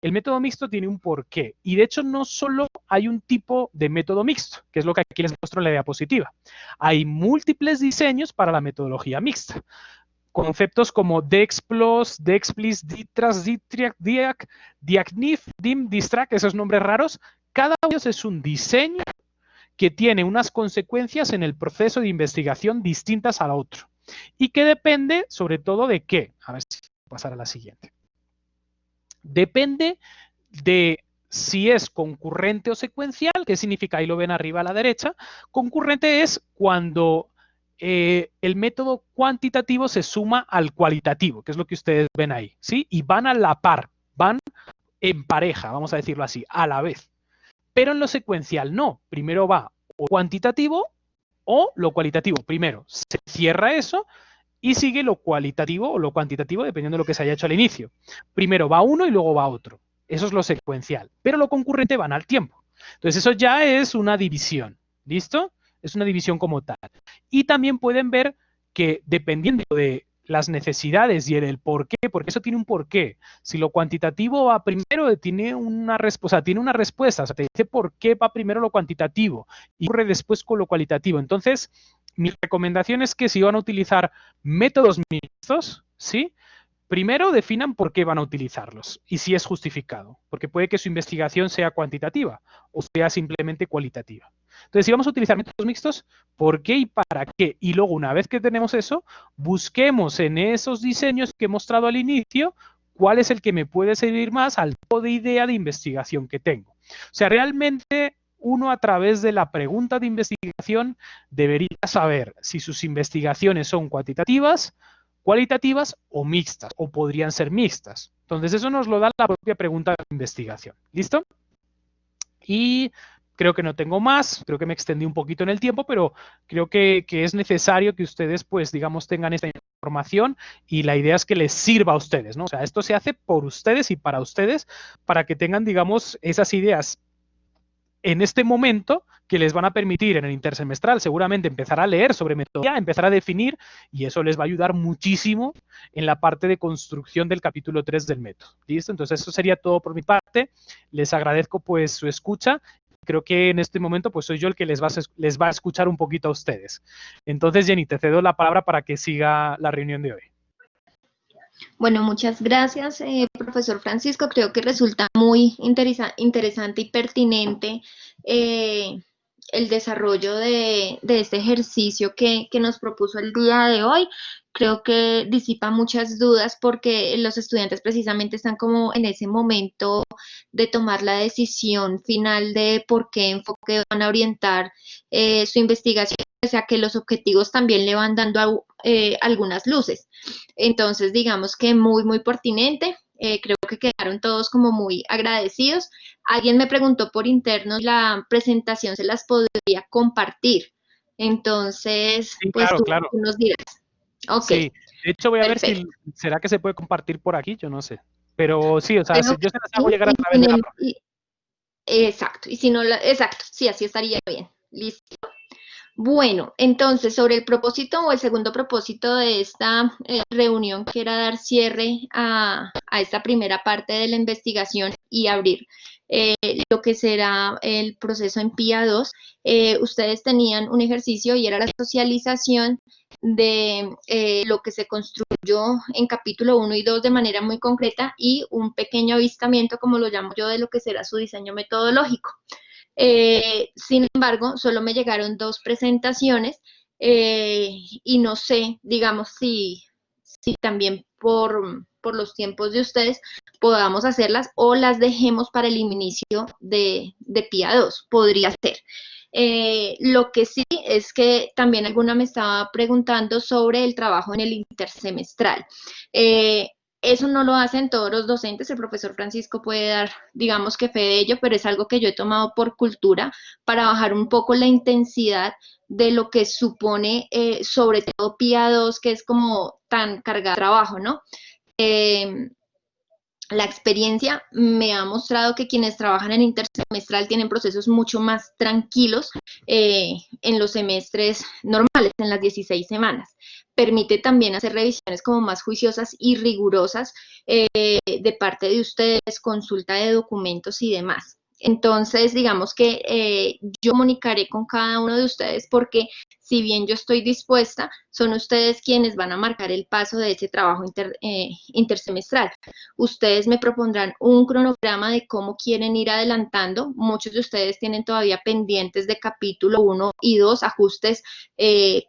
El método mixto tiene un porqué. Y de hecho, no solo hay un tipo de método mixto, que es lo que aquí les muestro en la diapositiva. Hay múltiples diseños para la metodología mixta. Conceptos como Dexplos, Dexplis, Ditras, Ditriac, Diac, Diacnif, Dim, Distrac, esos nombres raros, cada uno de ellos es un diseño que tiene unas consecuencias en el proceso de investigación distintas al otro y que depende sobre todo de qué. A ver si pasar a la siguiente. Depende de si es concurrente o secuencial. ¿Qué significa? Ahí lo ven arriba a la derecha. Concurrente es cuando el método cuantitativo se suma al cualitativo, que es lo que ustedes ven ahí, ¿sí? Y van a la par, van en pareja, vamos a decirlo así, a la vez. Pero en lo secuencial no. Primero va o cuantitativo o lo cualitativo. Primero se cierra eso y sigue lo cualitativo o lo cuantitativo, dependiendo de lo que se haya hecho al inicio. Primero va uno y luego va otro. Eso es lo secuencial. Pero lo concurrente van al tiempo. Entonces eso ya es una división. ¿Listo? Es una división como tal. Y también pueden ver que dependiendo de las necesidades y el por qué, porque eso tiene un porqué. Si lo cuantitativo va primero, tiene una respuesta, o sea, te dice por qué va primero lo cuantitativo y ocurre después con lo cualitativo. Entonces, mi recomendación es que si van a utilizar métodos mixtos, ¿sí? Primero definan por qué van a utilizarlos y si es justificado, porque puede que su investigación sea cuantitativa o sea simplemente cualitativa. Entonces, si vamos a utilizar métodos mixtos, ¿por qué y para qué? Y luego, una vez que tenemos eso, busquemos en esos diseños que he mostrado al inicio cuál es el que me puede servir más al tipo de idea de investigación que tengo. O sea, realmente uno a través de la pregunta de investigación debería saber si sus investigaciones son cuantitativas, cualitativas o mixtas, o podrían ser mixtas. Entonces, eso nos lo da la propia pregunta de investigación. ¿Listo? Y creo que no tengo más, creo que me extendí un poquito en el tiempo, pero creo que es necesario que ustedes, pues, digamos, tengan esta información y la idea es que les sirva a ustedes, ¿no? O sea, esto se hace por ustedes y para ustedes, para que tengan, digamos, esas ideas en este momento que les van a permitir en el intersemestral seguramente empezar a leer sobre metodología, empezar a definir y eso les va a ayudar muchísimo en la parte de construcción del capítulo 3 del método. ¿Listo? Entonces eso sería todo por mi parte. Les agradezco pues su escucha. Creo que en este momento pues soy yo el que les va a escuchar un poquito a ustedes. Entonces, Jenny, te cedo la palabra para que siga la reunión de hoy. Bueno, muchas gracias, profesor Francisco. Creo que resulta muy interesante y pertinente el desarrollo de este ejercicio que nos propuso el día de hoy. Creo que disipa muchas dudas porque los estudiantes precisamente están como en ese momento de tomar la decisión final de por qué enfoque van a orientar su investigación, o sea que los objetivos también le van dando algunas luces. Entonces, digamos que muy pertinente. Creo que quedaron todos como muy agradecidos. Alguien me preguntó por interno, la presentación se las podría compartir. Entonces, Sí, pues claro, tú claro. nos dirás. Ok, Sí, de hecho voy a ver perfecto. si será que se puede compartir por aquí, yo no sé. Pero sí, o sea, Creo yo que se las hago sí, llegar a través de la profe. exacto, y si no, exacto, sí, así estaría bien. Listo. Bueno, entonces, sobre el propósito o el segundo propósito de esta reunión, que era dar cierre a esta primera parte de la investigación y abrir lo que será el proceso en PIA 2, ustedes tenían un ejercicio y era la socialización de lo que se construyó en capítulo 1 y 2 de manera muy concreta y un pequeño avistamiento, como lo llamo yo, de lo que será su diseño metodológico. Sin embargo, solo me llegaron 2 presentaciones y no sé, digamos, si también por los tiempos de ustedes podamos hacerlas o las dejemos para el inicio de PIA 2, podría ser. Lo que sí es que también alguna me estaba preguntando sobre el trabajo en el intersemestral. Eso no lo hacen todos los docentes, el profesor Francisco puede dar, digamos que fe de ello, pero es algo que yo he tomado por cultura para bajar un poco la intensidad de lo que supone, sobre todo PIA 2, que es como tan cargado de trabajo, ¿no? La experiencia me ha mostrado que quienes trabajan en intersemestral tienen procesos mucho más tranquilos en los semestres normales, en las 16 semanas. Permite también hacer revisiones como más juiciosas y rigurosas de parte de ustedes, consulta de documentos y demás. Entonces, digamos que yo comunicaré con cada uno de ustedes porque si bien yo estoy dispuesta, son ustedes quienes van a marcar el paso de ese trabajo intersemestral. Ustedes me propondrán un cronograma de cómo quieren ir adelantando. Muchos de ustedes tienen todavía pendientes de capítulo 1 y 2, ajustes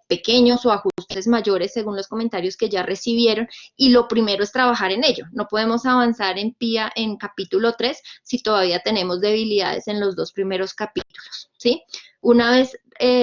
pequeños o ajustes mayores según los comentarios que ya recibieron, y lo primero es trabajar en ello. No podemos avanzar en PIA en capítulo 3 si todavía tenemos debilidades en los 2 primeros capítulos, ¿sí? Una vez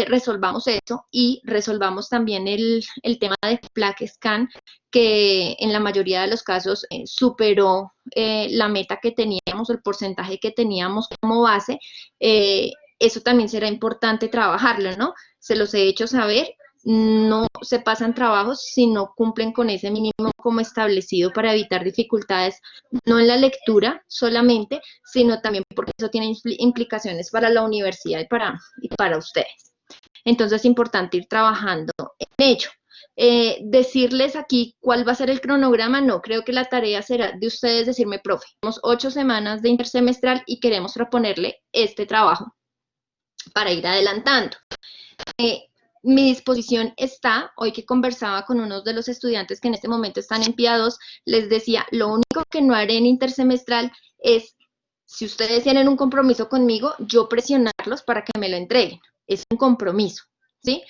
resolvamos eso y resolvamos también el tema de plaque scan, que en la mayoría de los casos superó la meta que teníamos, el porcentaje que teníamos como base, eso también será importante trabajarlo, ¿no? Se los he hecho saber, no se pasan trabajos si no cumplen con ese mínimo como establecido para evitar dificultades, no en la lectura solamente, sino también porque eso tiene implicaciones para la universidad y para ustedes. Entonces es importante ir trabajando en ello. Decirles aquí cuál va a ser el cronograma, no, creo que la tarea será de ustedes decirme, profe, tenemos 8 semanas de intersemestral y queremos proponerle este trabajo para ir adelantando. Mi disposición está, hoy que conversaba con unos de los estudiantes que en este momento están en PIA 2, les decía, lo único que no haré en intersemestral es, si ustedes tienen un compromiso conmigo, yo presionarlos para que me lo entreguen. Es un compromiso, ¿sí?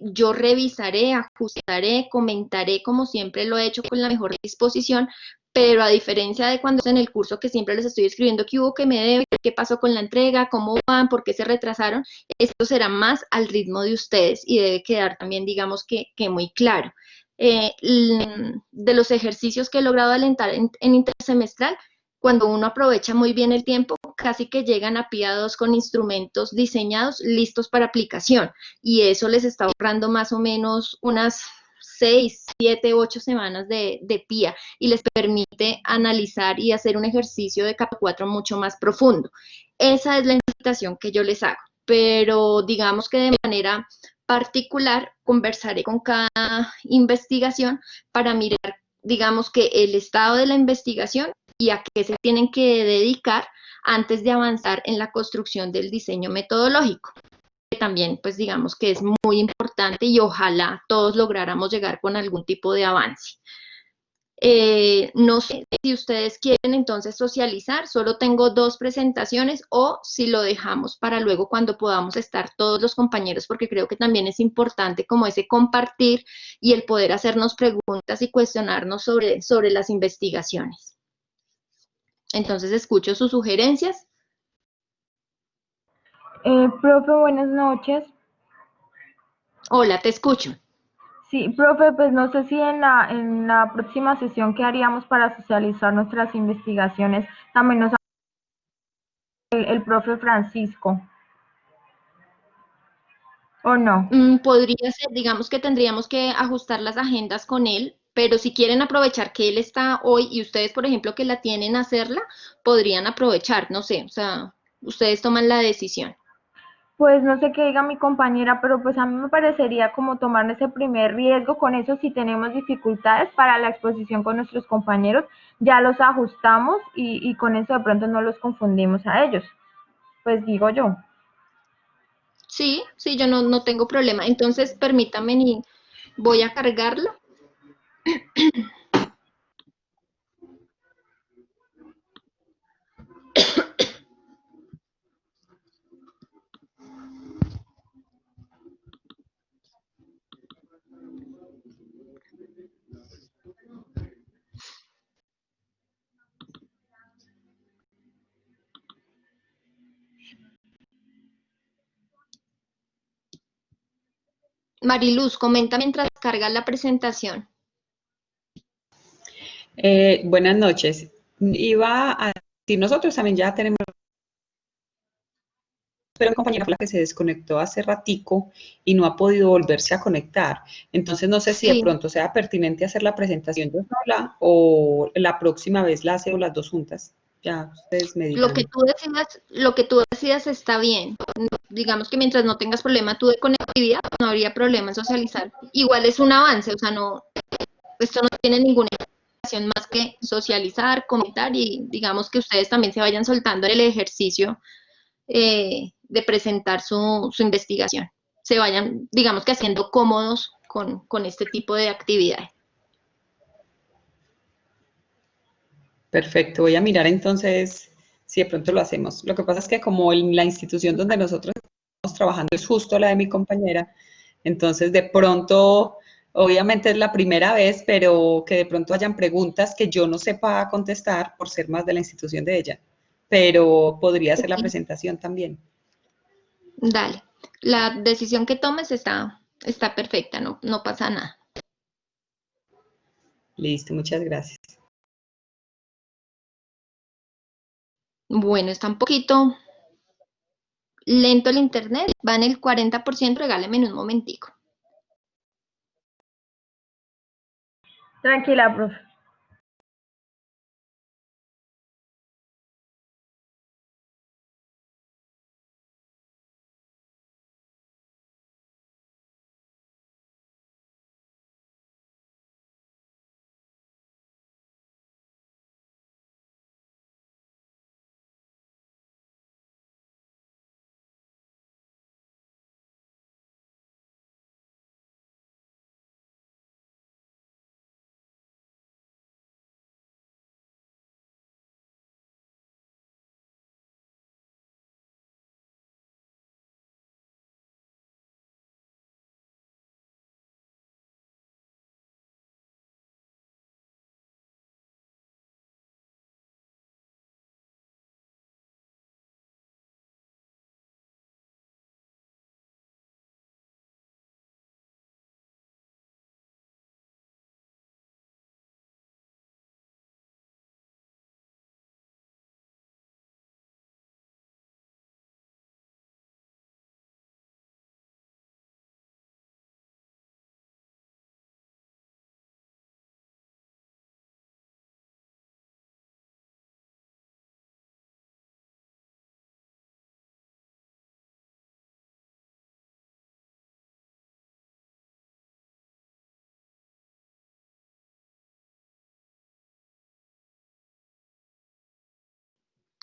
Yo revisaré, ajustaré, comentaré como siempre lo he hecho con la mejor disposición, pero a diferencia de cuando en el curso que siempre les estoy escribiendo qué hubo, qué me debe, qué pasó con la entrega, cómo van, por qué se retrasaron, esto será más al ritmo de ustedes y debe quedar también, digamos que muy claro. De los ejercicios que he logrado alentar en intersemestral, cuando uno aprovecha muy bien el tiempo, casi que llegan a PIA 2 con instrumentos diseñados listos para aplicación, y eso les está ahorrando más o menos unas 6, 7, 8 semanas de PIA y les permite analizar y hacer un ejercicio de capa 4 mucho más profundo. Esa es la invitación que yo les hago, pero digamos que de manera particular conversaré con cada investigación para mirar, digamos que el estado de la investigación y a qué se tienen que dedicar antes de avanzar en la construcción del diseño metodológico, que también pues digamos que es muy importante y ojalá todos lográramos llegar con algún tipo de avance. No sé si ustedes quieren entonces socializar, solo tengo 2 presentaciones, o si lo dejamos para luego cuando podamos estar todos los compañeros, porque creo que también es importante como ese compartir y el poder hacernos preguntas y cuestionarnos sobre las investigaciones. Entonces escucho sus sugerencias. Profe, buenas noches. Hola, te escucho. Sí, profe, pues no sé si en la próxima sesión que haríamos para socializar nuestras investigaciones también nos el profe Francisco, ¿o no? Podría ser, digamos que tendríamos que ajustar las agendas con él pero si quieren aprovechar que él está hoy y ustedes, por ejemplo, que la tienen a hacerla, podrían aprovechar, no sé, o sea, ustedes toman la decisión. Pues no sé qué diga mi compañera, pero pues a mí me parecería como tomar ese primer riesgo con eso si tenemos dificultades para la exposición con nuestros compañeros, ya los ajustamos y con eso de pronto no los confundimos a ellos, pues digo yo. Sí, sí, yo no tengo problema. Entonces, permítame y voy a cargarla. Mariluz, comenta mientras carga la presentación. Buenas noches. Iba a decir, nosotros también ya tenemos, pero mi compañera fue la que se desconectó hace ratico y no ha podido volverse a conectar. Entonces no sé si de Sí, pronto sea pertinente hacer la presentación yo sola o la próxima vez la hacemos las dos juntas. Ya ustedes me dirán. lo que tú decidas está bien. Digamos que mientras no tengas problema tú de conectividad, no habría problema en socializar. Igual es un avance, o sea, no, esto no tiene ninguna implicación más que socializar, comentar y digamos que ustedes también se vayan soltando en el ejercicio de presentar su investigación. Se vayan, digamos que haciendo cómodos con este tipo de actividades. Perfecto, voy a mirar entonces si de pronto lo hacemos. Lo que pasa es que como la institución donde nosotros estamos trabajando es justo la de mi compañera, entonces de pronto, obviamente es la primera vez, pero que de pronto hayan preguntas que yo no sepa contestar por ser más de la institución de ella, pero podría hacer la Okay. presentación también. Dale, la decisión que tomes está perfecta, no pasa nada. Listo, muchas gracias. Bueno, está un poquito lento el internet, va en el 40%, regáleme en un momentico. Tranquila, profe.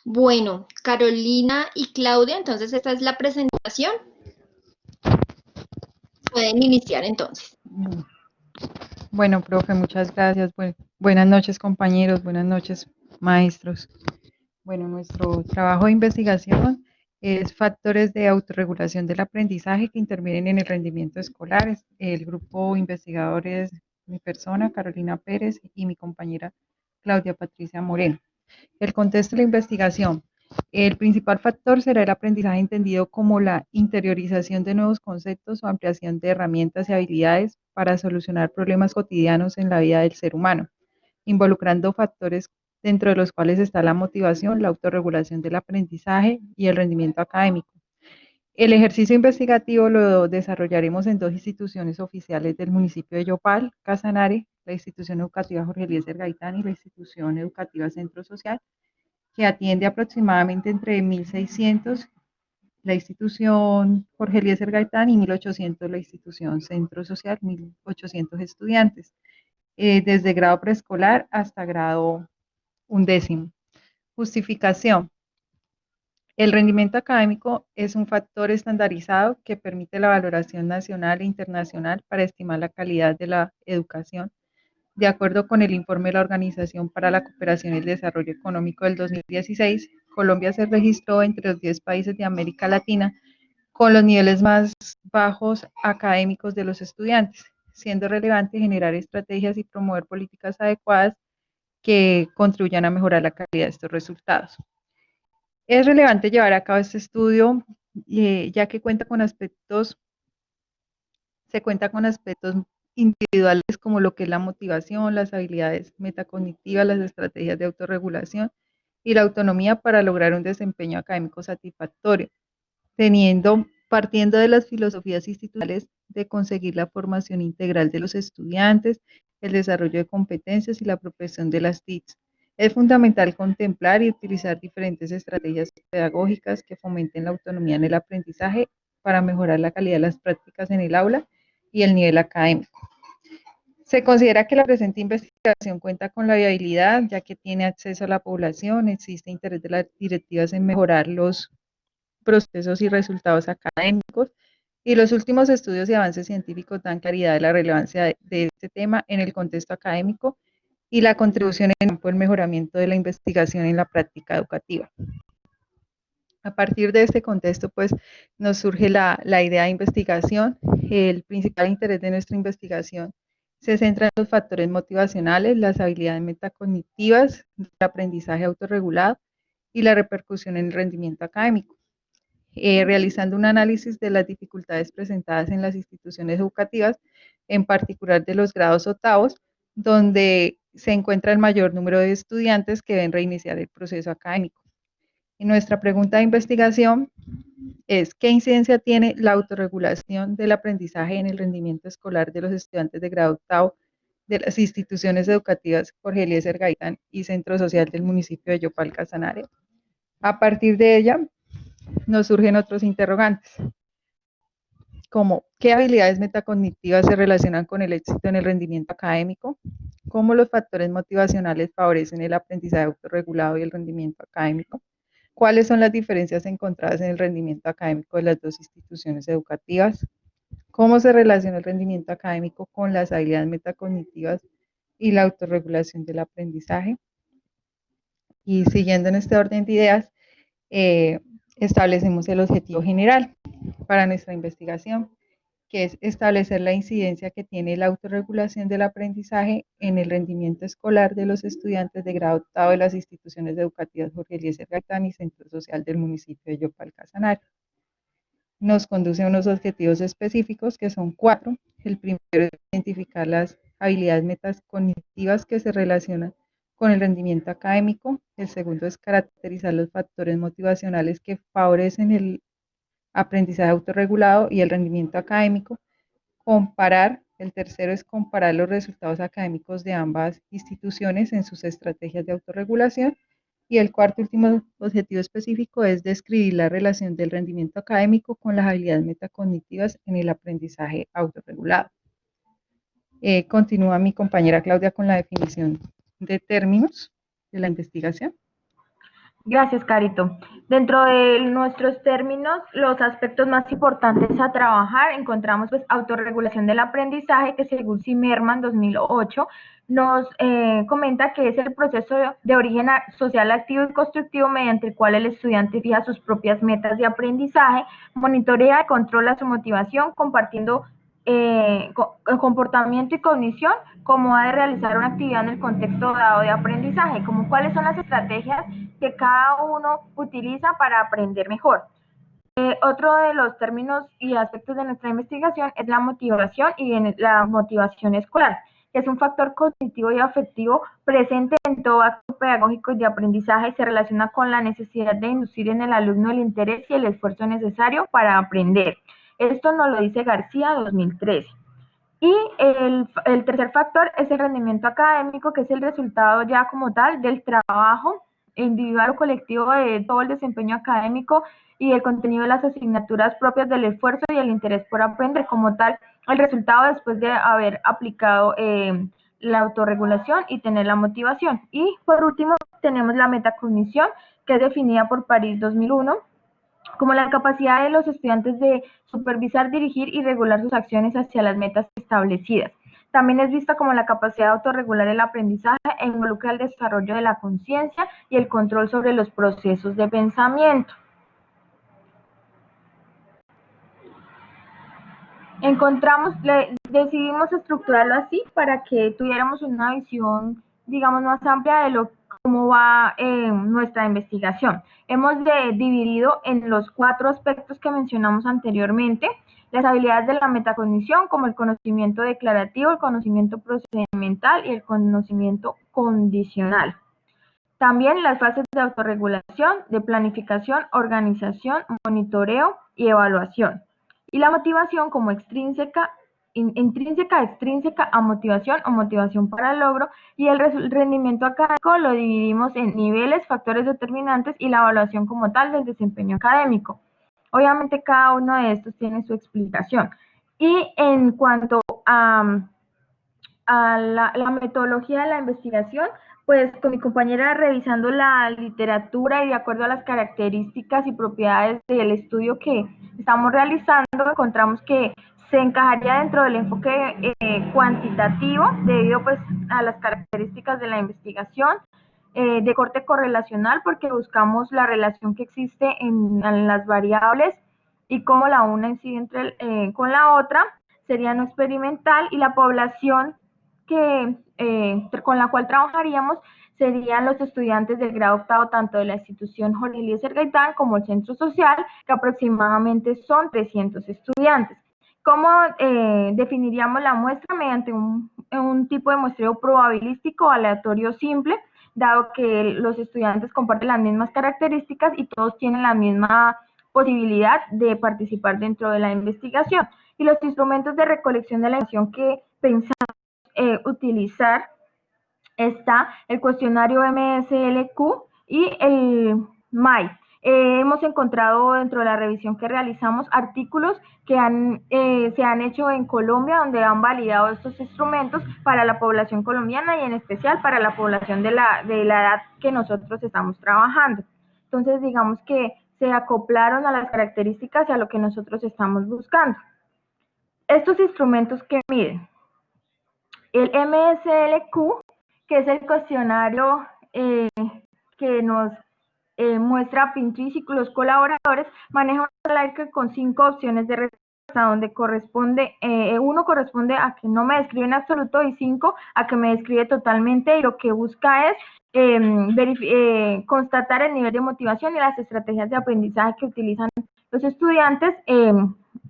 Bueno, Carolina y Claudia, entonces esta es la presentación. Pueden iniciar entonces. Bueno, profe, muchas gracias. Buenas noches, compañeros. Buenas noches, maestros. Bueno, nuestro trabajo de investigación es factores de autorregulación del aprendizaje que intervienen en el rendimiento escolar. El grupo investigador es mi persona, Carolina Pérez, y mi compañera Claudia Patricia Moreno. El contexto de la investigación. El principal factor será el aprendizaje entendido como la interiorización de nuevos conceptos o ampliación de herramientas y habilidades para solucionar problemas cotidianos en la vida del ser humano, involucrando factores dentro de los cuales está la motivación, la autorregulación del aprendizaje y el rendimiento académico. El ejercicio investigativo lo desarrollaremos en dos instituciones oficiales del municipio de Yopal, Casanare, la institución educativa Jorge Eliezer Gaitán y la institución educativa Centro Social, que atiende aproximadamente entre 1.600 la institución Jorge Eliezer Gaitán y 1.800 la institución Centro Social, 1.800 estudiantes, desde grado preescolar hasta grado 11º. Justificación. El rendimiento académico es un factor estandarizado que permite la valoración nacional e internacional para estimar la calidad de la educación. De acuerdo con el informe de la Organización para la Cooperación y el Desarrollo Económico del 2016, Colombia se registró entre los 10 países de América Latina con los niveles más bajos académicos de los estudiantes, siendo relevante generar estrategias y promover políticas adecuadas que contribuyan a mejorar la calidad de estos resultados. Es relevante llevar a cabo este estudio, ya que se cuenta con aspectos individuales como lo que es la motivación, las habilidades metacognitivas, las estrategias de autorregulación y la autonomía para lograr un desempeño académico satisfactorio, partiendo de las filosofías institucionales de conseguir la formación integral de los estudiantes, el desarrollo de competencias y la profesión de las TICs. Es fundamental contemplar y utilizar diferentes estrategias pedagógicas que fomenten la autonomía en el aprendizaje para mejorar la calidad de las prácticas en el aula y el nivel académico. Se considera que la presente investigación cuenta con la viabilidad, ya que tiene acceso a la población, existe interés de las directivas en mejorar los procesos y resultados académicos, y los últimos estudios y avances científicos dan claridad de la relevancia de este tema en el contexto académico y la contribución en el campo del mejoramiento de la investigación en la práctica educativa. A partir de este contexto, pues, nos surge la idea de investigación. El principal interés de nuestra investigación se centra en los factores motivacionales, las habilidades metacognitivas, el aprendizaje autorregulado y la repercusión en el rendimiento académico. Realizando un análisis de las dificultades presentadas en las instituciones educativas, en particular de los grados octavos, donde se encuentra el mayor número de estudiantes que deben reiniciar el proceso académico. Y nuestra pregunta de investigación es: ¿qué incidencia tiene la autorregulación del aprendizaje en el rendimiento escolar de los estudiantes de grado octavo de las instituciones educativas Jorge Eliezer Gaitán y Centro Social del municipio de Yopal Casanare? A partir de ella, nos surgen otros interrogantes, como qué habilidades metacognitivas se relacionan con el éxito en el rendimiento académico, cómo los factores motivacionales favorecen el aprendizaje autorregulado y el rendimiento académico, cuáles son las diferencias encontradas en el rendimiento académico de las dos instituciones educativas, cómo se relaciona el rendimiento académico con las habilidades metacognitivas y la autorregulación del aprendizaje. Y siguiendo en este orden de ideas, establecemos el objetivo general para nuestra investigación, que es establecer la incidencia que tiene la autorregulación del aprendizaje en el rendimiento escolar de los estudiantes de grado octavo de las instituciones educativas Jorge Eliezer Gaitán y Centro Social del municipio de Yopal Casanare. Nos conduce a unos objetivos específicos que son 4. El primero es identificar las habilidades metacognitivas que se relacionan con el rendimiento académico. El segundo es caracterizar los factores motivacionales que favorecen el aprendizaje autorregulado y el rendimiento académico. El tercero es comparar los resultados académicos de ambas instituciones en sus estrategias de autorregulación. Y el cuarto y último objetivo específico es describir la relación del rendimiento académico con las habilidades metacognitivas en el aprendizaje autorregulado. Continúa mi compañera Claudia con la definición de términos de la investigación. Gracias, Carito. Dentro de nuestros términos, los aspectos más importantes a trabajar, encontramos pues autorregulación del aprendizaje, que según Zimmerman 2008 nos comenta que es el proceso de origen social activo y constructivo mediante el cual el estudiante fija sus propias metas de aprendizaje, monitorea y controla su motivación, compartiendo comportamiento y cognición, como ha de realizar una actividad en el contexto dado de aprendizaje, como cuáles son las estrategias que cada uno utiliza para aprender mejor. Otro de los términos y aspectos de nuestra investigación es la motivación y la motivación escolar, que es un factor cognitivo y afectivo presente en todo acto pedagógico y de aprendizaje y se relaciona con la necesidad de inducir en el alumno el interés y el esfuerzo necesario para aprender. Esto nos lo dice García 2013. Y el tercer factor es el rendimiento académico, que es el resultado ya como tal del trabajo individual o colectivo de todo el desempeño académico y el contenido de las asignaturas propias del esfuerzo y el interés por aprender como tal, el resultado después de haber aplicado la autorregulación y tener la motivación. Y por último tenemos la metacognición, que es definida por París 2001 como la capacidad de los estudiantes de supervisar, dirigir y regular sus acciones hacia las metas establecidas. También es vista como la capacidad de autorregular el aprendizaje e involucra el desarrollo de la conciencia y el control sobre los procesos de pensamiento. Decidimos estructurarlo así para que tuviéramos una visión, digamos, más amplia de cómo va nuestra investigación. Hemos dividido en los 4 aspectos que mencionamos anteriormente, las habilidades de la metacognición, como el conocimiento declarativo, el conocimiento procedimental y el conocimiento condicional. También las fases de autorregulación, de planificación, organización, monitoreo y evaluación. Y la motivación como intrínseca, extrínseca a motivación o motivación para el logro, y el rendimiento académico lo dividimos en niveles, factores determinantes y la evaluación como tal del desempeño académico. Obviamente cada uno de estos tiene su explicación. Y en cuanto a la metodología de la investigación, pues con mi compañera revisando la literatura y de acuerdo a las características y propiedades del estudio que estamos realizando, encontramos que se encajaría dentro del enfoque cuantitativo debido pues a las características de la investigación, de corte correlacional porque buscamos la relación que existe en las variables y cómo la una incide con la otra, sería no experimental, y la población con la cual trabajaríamos serían los estudiantes del grado octavo, tanto de la institución Jorge Eliezer Gaitán como el centro social, que aproximadamente son 300 estudiantes. ¿Cómo definiríamos la muestra? Mediante un tipo de muestreo probabilístico aleatorio simple, dado que los estudiantes comparten las mismas características y todos tienen la misma posibilidad de participar dentro de la investigación. Y los instrumentos de recolección de la información que pensamos utilizar está el cuestionario MSLQ y el MAI. Hemos encontrado dentro de la revisión que realizamos artículos que se han hecho en Colombia donde han validado estos instrumentos para la población colombiana y en especial para la población de la edad que nosotros estamos trabajando. Entonces, digamos que se acoplaron a las características y a lo que nosotros estamos buscando. Estos instrumentos que miden el MSLQ, que es el cuestionario que nos muestra a Pintrich y los colaboradores, maneja una like con 5 opciones de respuesta, donde corresponde, 1 corresponde a que no me describe en absoluto y 5 a que me describe totalmente, y lo que busca es constatar el nivel de motivación y las estrategias de aprendizaje que utilizan los estudiantes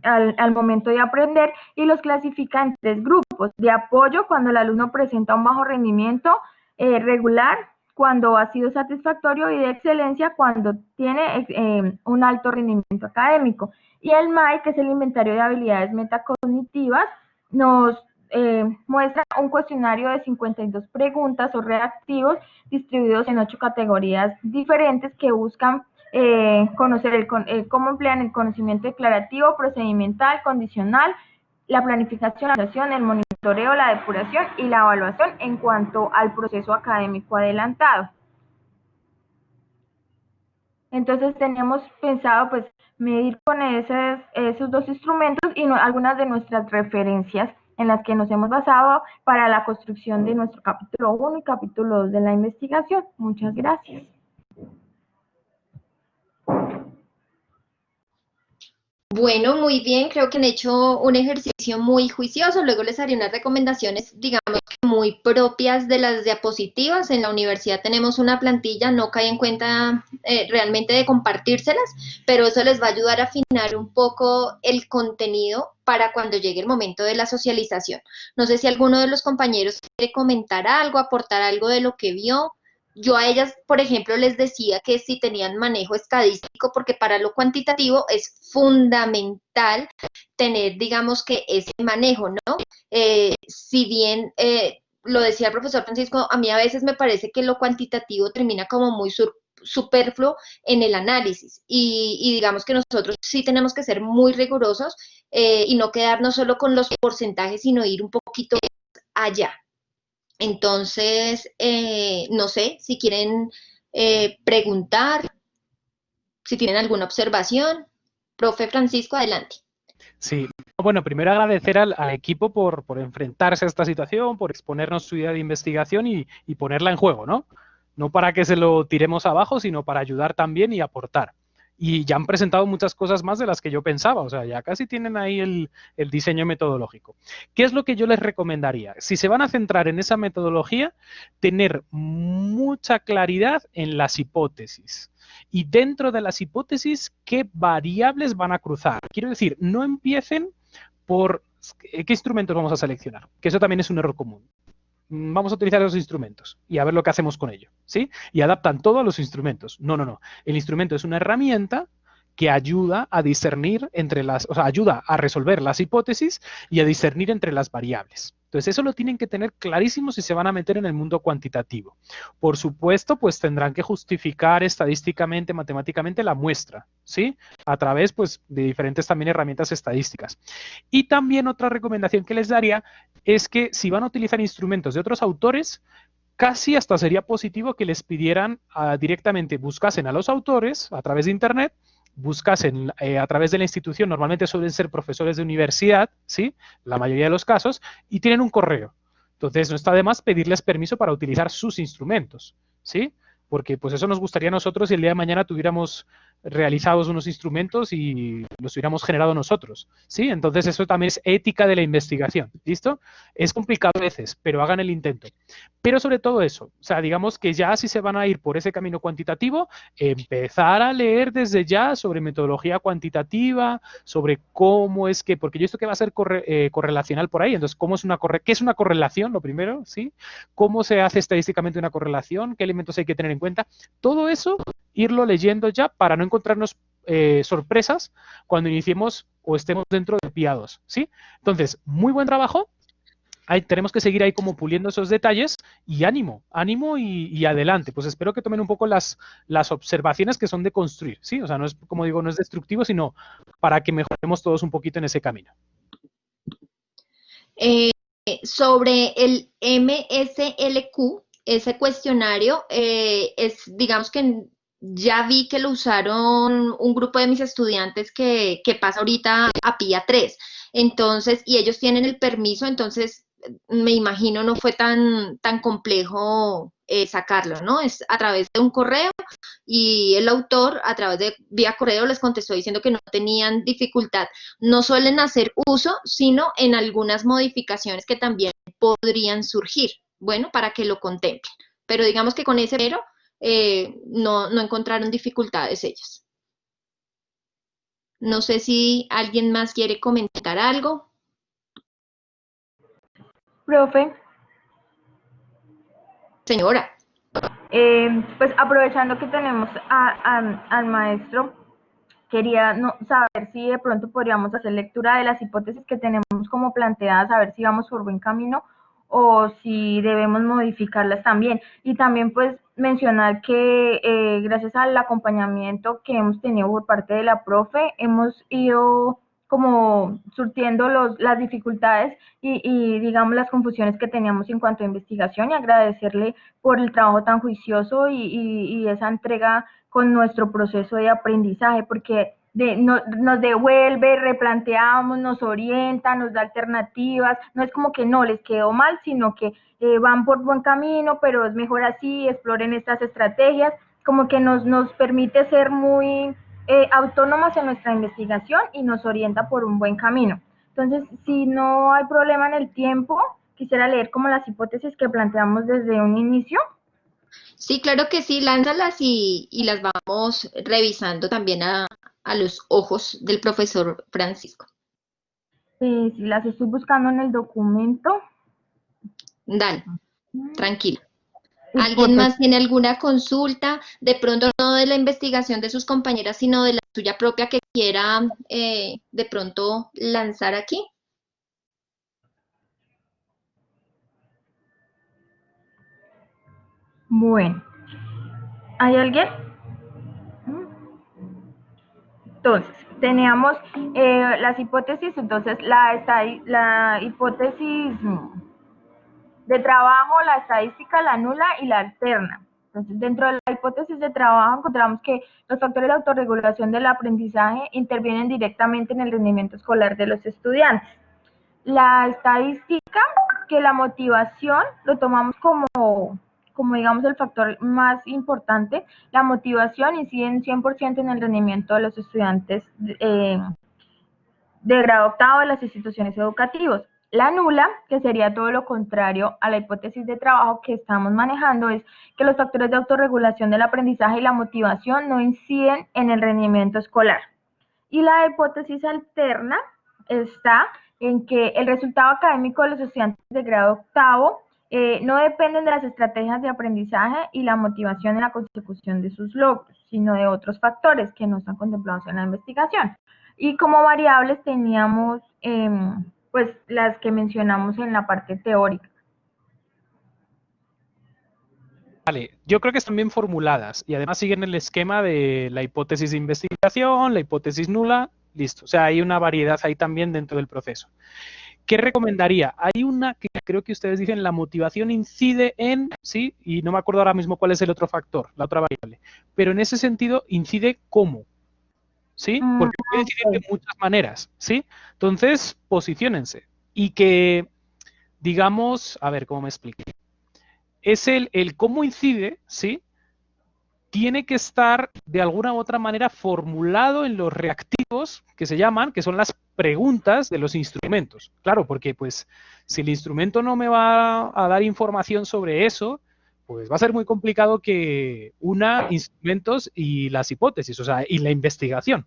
al momento de aprender, y los clasifica en 3 grupos: de apoyo, cuando el alumno presenta un bajo rendimiento, regular, cuando ha sido satisfactorio, y de excelencia, cuando tiene un alto rendimiento académico. Y el MAI, que es el inventario de habilidades metacognitivas, nos muestra un cuestionario de 52 preguntas o reactivos distribuidos en 8 categorías diferentes que buscan conocer cómo emplean el conocimiento declarativo, procedimental, condicional, la planificación, la organización, el monitoreo, la depuración y la evaluación en cuanto al proceso académico adelantado. Entonces tenemos pensado pues medir con esos 2 instrumentos y algunas de nuestras referencias en las que nos hemos basado para la construcción de nuestro capítulo 1 y capítulo 2 de la investigación. Muchas gracias. Bueno, muy bien, creo que han hecho un ejercicio muy juicioso. Luego les haré unas recomendaciones, digamos, muy propias de las diapositivas. En la universidad tenemos una plantilla, no cae en cuenta realmente de compartírselas, pero eso les va a ayudar a afinar un poco el contenido para cuando llegue el momento de la socialización. No sé si alguno de los compañeros quiere comentar algo, aportar algo de lo que vio. yo a ellas, por ejemplo, les decía que si tenían manejo estadístico, porque para lo cuantitativo es fundamental tener, digamos que ese manejo, ¿no? Si bien lo decía el profesor Francisco, a mí a veces me parece que lo cuantitativo termina como muy superfluo en el análisis y digamos que nosotros sí tenemos que ser muy rigurosos y no quedarnos solo con los porcentajes, sino ir un poquito allá. Entonces, no sé si quieren preguntar, si tienen alguna observación. Profe Francisco, adelante. Sí, bueno, primero agradecer al equipo por enfrentarse a esta situación, por exponernos su idea de investigación y ponerla en juego, ¿no? No para que se lo tiremos abajo, sino para ayudar también y aportar. Y ya han presentado muchas cosas más de las que yo pensaba, o sea, ya casi tienen ahí el diseño metodológico. ¿Qué es lo que yo les recomendaría? Si se van a centrar en esa metodología, tener mucha claridad en las hipótesis. Y dentro de las hipótesis, ¿qué variables van a cruzar? Quiero decir, no empiecen por qué instrumentos vamos a seleccionar, que eso también es un error común. Vamos a utilizar esos instrumentos y a ver lo que hacemos con ello, ¿sí? Y adaptan todo a los instrumentos. No, no, no. El instrumento es una herramienta que ayuda a discernir entre las, o sea, ayuda a resolver las hipótesis y a discernir entre las variables. Entonces, eso lo tienen que tener clarísimo si se van a meter en el mundo cuantitativo. Por supuesto, pues tendrán que justificar estadísticamente, matemáticamente la muestra, ¿sí? A través, pues, de diferentes también herramientas estadísticas. Y también otra recomendación que les daría es que si van a utilizar instrumentos de otros autores, casi hasta sería positivo que les pidieran directamente, buscasen a los autores a través de Internet, buscasen a través de la institución, normalmente suelen ser profesores de universidad, ¿sí? La mayoría de los casos, y tienen un correo. Entonces, no está de más pedirles permiso para utilizar sus instrumentos, ¿sí? Porque pues eso nos gustaría a nosotros si el día de mañana tuviéramos realizados unos instrumentos y los hubiéramos generado nosotros, ¿sí? Entonces eso también es ética de la investigación, ¿listo? Es complicado a veces, pero hagan el intento. Pero sobre todo eso, o sea, digamos que ya si se van a ir por ese camino cuantitativo, empezar a leer desde ya sobre metodología cuantitativa, sobre cómo es que, porque yo esto que va a ser correlacional por ahí, entonces, ¿qué es una correlación? Lo primero, ¿sí? ¿Cómo se hace estadísticamente una correlación? ¿Qué elementos hay que tener en cuenta? Todo eso, irlo leyendo ya para no encontrarnos sorpresas cuando iniciemos o estemos dentro de piados, ¿sí? Entonces, muy buen trabajo. Tenemos que seguir ahí como puliendo esos detalles y ánimo y adelante. Pues espero que tomen un poco las observaciones que son de construir, ¿sí? O sea, no es, como digo, no es destructivo, sino para que mejoremos todos un poquito en ese camino. Sobre el MSLQ, ese cuestionario, digamos que ya vi que lo usaron un grupo de mis estudiantes que pasa ahorita a PIA 3. Entonces, y ellos tienen el permiso, entonces me imagino no fue tan complejo sacarlo, ¿no? Es a través de un correo y el autor a través de vía correo les contestó diciendo que no tenían dificultad. No suelen hacer uso, sino en algunas modificaciones que también podrían surgir, bueno, para que lo contemplen. Pero digamos que con ese pero no encontraron dificultades ellos. No sé si alguien más quiere comentar algo. Profe, Señora. pues aprovechando que tenemos al maestro, quería saber si de pronto podríamos hacer lectura de las hipótesis que tenemos como planteadas, a ver si vamos por buen camino o si debemos modificarlas también. Y también pues mencionar que gracias al acompañamiento que hemos tenido por parte de la profe, hemos ido como surtiendo las dificultades y digamos las confusiones que teníamos en cuanto a investigación y agradecerle por el trabajo tan juicioso y esa entrega con nuestro proceso de aprendizaje, porque nos devuelve, replanteamos, nos orienta, nos da alternativas, no es como que no les quedó mal, sino que van por buen camino, pero es mejor así, exploren estas estrategias, como que nos permite ser muy autónomos en nuestra investigación y nos orienta por un buen camino. Entonces, si no hay problema en el tiempo, quisiera leer como las hipótesis que planteamos desde un inicio. Sí, claro que sí, lánzalas y las vamos revisando también a los ojos del profesor Francisco. Sí, las estoy buscando en el documento. Dale, tranquila. ¿Alguien Hipótesis. más tiene alguna consulta? De pronto no de la investigación de sus compañeras, sino de la suya propia que quiera de pronto lanzar aquí. Bueno, ¿hay alguien? Entonces, teníamos las hipótesis, entonces la hipótesis de trabajo, la estadística, la nula y la alterna. Entonces, dentro de la hipótesis de trabajo encontramos que los factores de autorregulación del aprendizaje intervienen directamente en el rendimiento escolar de los estudiantes. La estadística, que la motivación lo tomamos como digamos el factor más importante, la motivación incide en 100% en el rendimiento de los estudiantes de grado octavo de las instituciones educativas. La nula, que sería todo lo contrario a la hipótesis de trabajo que estamos manejando, es que los factores de autorregulación del aprendizaje y la motivación no inciden en el rendimiento escolar. Y la hipótesis alterna está en que el resultado académico de los estudiantes de grado octavo no dependen de las estrategias de aprendizaje y la motivación en la consecución de sus logros, sino de otros factores que no están contemplados en la investigación. Y como variables teníamos pues las que mencionamos en la parte teórica. Vale, yo creo que están bien formuladas y además siguen el esquema de la hipótesis de investigación, la hipótesis nula, listo. O sea, hay una variedad ahí también dentro del proceso. ¿Qué recomendaría? Hay una que creo que ustedes dicen, la motivación incide en, sí, y no me acuerdo ahora mismo cuál es el otro factor, la otra variable, pero en ese sentido incide cómo, ¿sí? Porque puede incidir de muchas maneras, ¿sí? Entonces, posiciónense y que, digamos, a ver, ¿cómo me explico? Es el cómo incide, ¿sí? Tiene que estar de alguna u otra manera formulado en los reactivos que se llaman, que son las preguntas de los instrumentos. Claro, porque pues si el instrumento no me va a dar información sobre eso, pues va a ser muy complicado que una instrumentos y las hipótesis, o sea, y la investigación.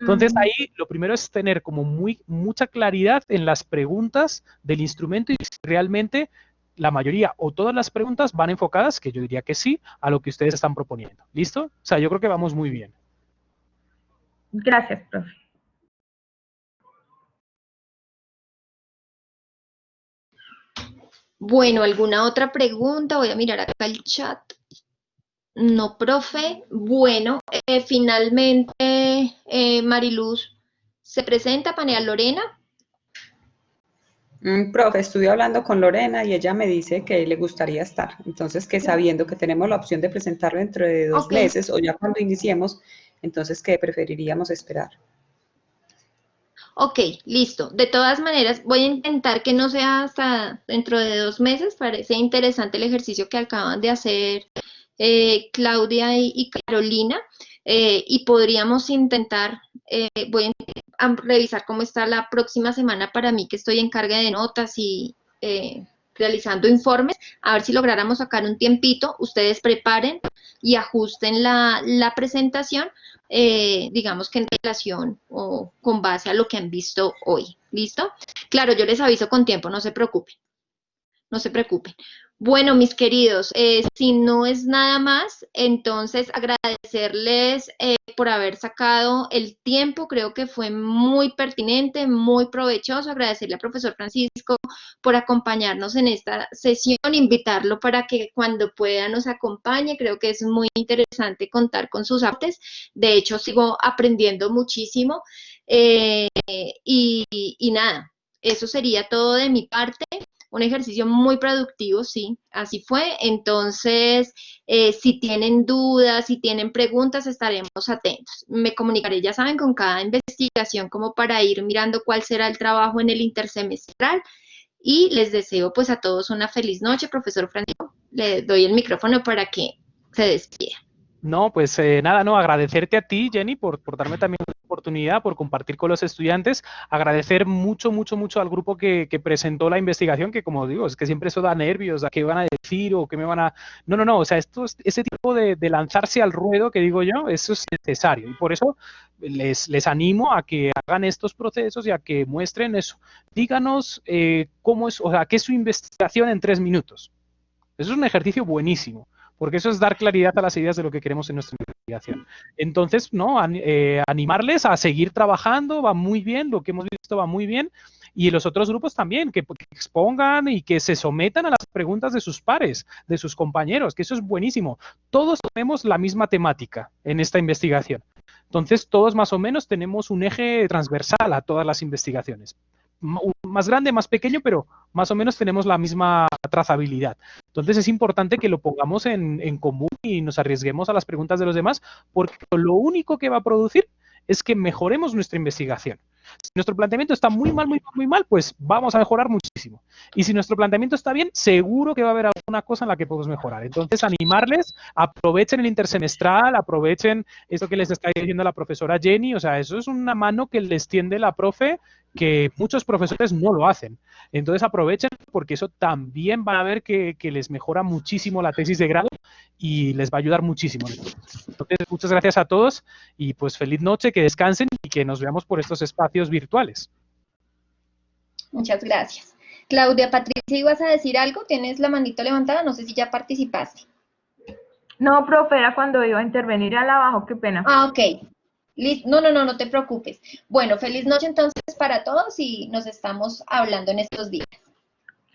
Entonces ahí lo primero es tener como mucha claridad en las preguntas del instrumento y si realmente la mayoría o todas las preguntas van enfocadas, que yo diría que sí, a lo que ustedes están proponiendo. ¿Listo? O sea, yo creo que vamos muy bien. Gracias, profe. Bueno, ¿alguna otra pregunta? Voy a mirar acá el chat. No, profe. Bueno, finalmente, Mariluz, ¿se presenta Panea Lorena? Profe, estuve hablando con Lorena y ella me dice que le gustaría estar. Entonces, que sabiendo que tenemos la opción de presentarlo dentro de 2 Ok. meses o ya cuando iniciemos, entonces que preferiríamos esperar. Ok, listo. De todas maneras, voy a intentar que no sea hasta dentro de 2 meses. Parece interesante el ejercicio que acaban de hacer Claudia y Carolina. Y podríamos intentar, voy a revisar cómo está la próxima semana para mí, que estoy en carga de notas y realizando informes, a ver si lográramos sacar un tiempito. Ustedes preparen y ajusten la presentación. Digamos que en relación o con base a lo que han visto hoy. ¿Listo? Claro, yo les aviso con tiempo, no se preocupen. No se preocupen. Bueno, mis queridos, si no es nada más, entonces agradecerles por haber sacado el tiempo, creo que fue muy pertinente, muy provechoso, agradecerle al profesor Francisco por acompañarnos en esta sesión, invitarlo para que cuando pueda nos acompañe, creo que es muy interesante contar con sus aportes, de hecho sigo aprendiendo muchísimo y nada, eso sería todo de mi parte. Un ejercicio muy productivo, sí, así fue. Entonces, si tienen dudas, si tienen preguntas, estaremos atentos. Me comunicaré, ya saben, con cada investigación como para ir mirando cuál será el trabajo en el intersemestral. Y les deseo pues a todos una feliz noche, profesor Francisco. Le doy el micrófono para que se despida. No, pues nada, no, agradecerte a ti, Jenny, por darme también la oportunidad, por compartir con los estudiantes, agradecer mucho, mucho, mucho al grupo que presentó la investigación, que como digo, es que siempre eso da nervios, a qué van a decir o qué me van a... No, no, no, o sea, ese tipo de lanzarse al ruedo que digo yo, eso es necesario y por eso les animo a que hagan estos procesos y a que muestren eso. Díganos cómo es, o sea, qué es su investigación en 3 minutos. Eso es un ejercicio buenísimo, porque eso es dar claridad a las ideas de lo que queremos en nuestra investigación. Entonces, ¿no? Animarles a seguir trabajando, va muy bien, lo que hemos visto va muy bien, y los otros grupos también, que expongan y que se sometan a las preguntas de sus pares, de sus compañeros, que eso es buenísimo. Todos tenemos la misma temática en esta investigación. Entonces, todos más o menos tenemos un eje transversal a todas las investigaciones. Más grande, más pequeño, pero más o menos tenemos la misma trazabilidad. Entonces es importante que lo pongamos en común y nos arriesguemos a las preguntas de los demás, porque lo único que va a producir es que mejoremos nuestra investigación. Si nuestro planteamiento está muy mal, pues vamos a mejorar muchísimo. Y si nuestro planteamiento está bien, seguro que va a haber alguna cosa en la que podemos mejorar. Entonces, animarles, aprovechen el intersemestral, aprovechen esto que les está diciendo la profesora Jenny, o sea, eso es una mano que les tiende la profe, que muchos profesores no lo hacen. Entonces, aprovechen porque eso también va a ver que les mejora muchísimo la tesis de grado y les va a ayudar muchísimo. Entonces, muchas gracias a todos y pues feliz noche, que descansen y que nos veamos por estos espacios virtuales. Muchas gracias. Claudia, Patricia, ¿ibas a decir algo? ¿Tienes la manito levantada? No sé si ya participaste. No, profe, era cuando iba a intervenir al abajo, qué pena. Ah, ok. No te preocupes. Bueno, feliz noche entonces para todos y nos estamos hablando en estos días.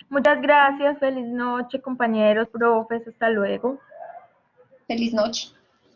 Muchas gracias, feliz noche, compañeros, profes, hasta luego. Feliz noche.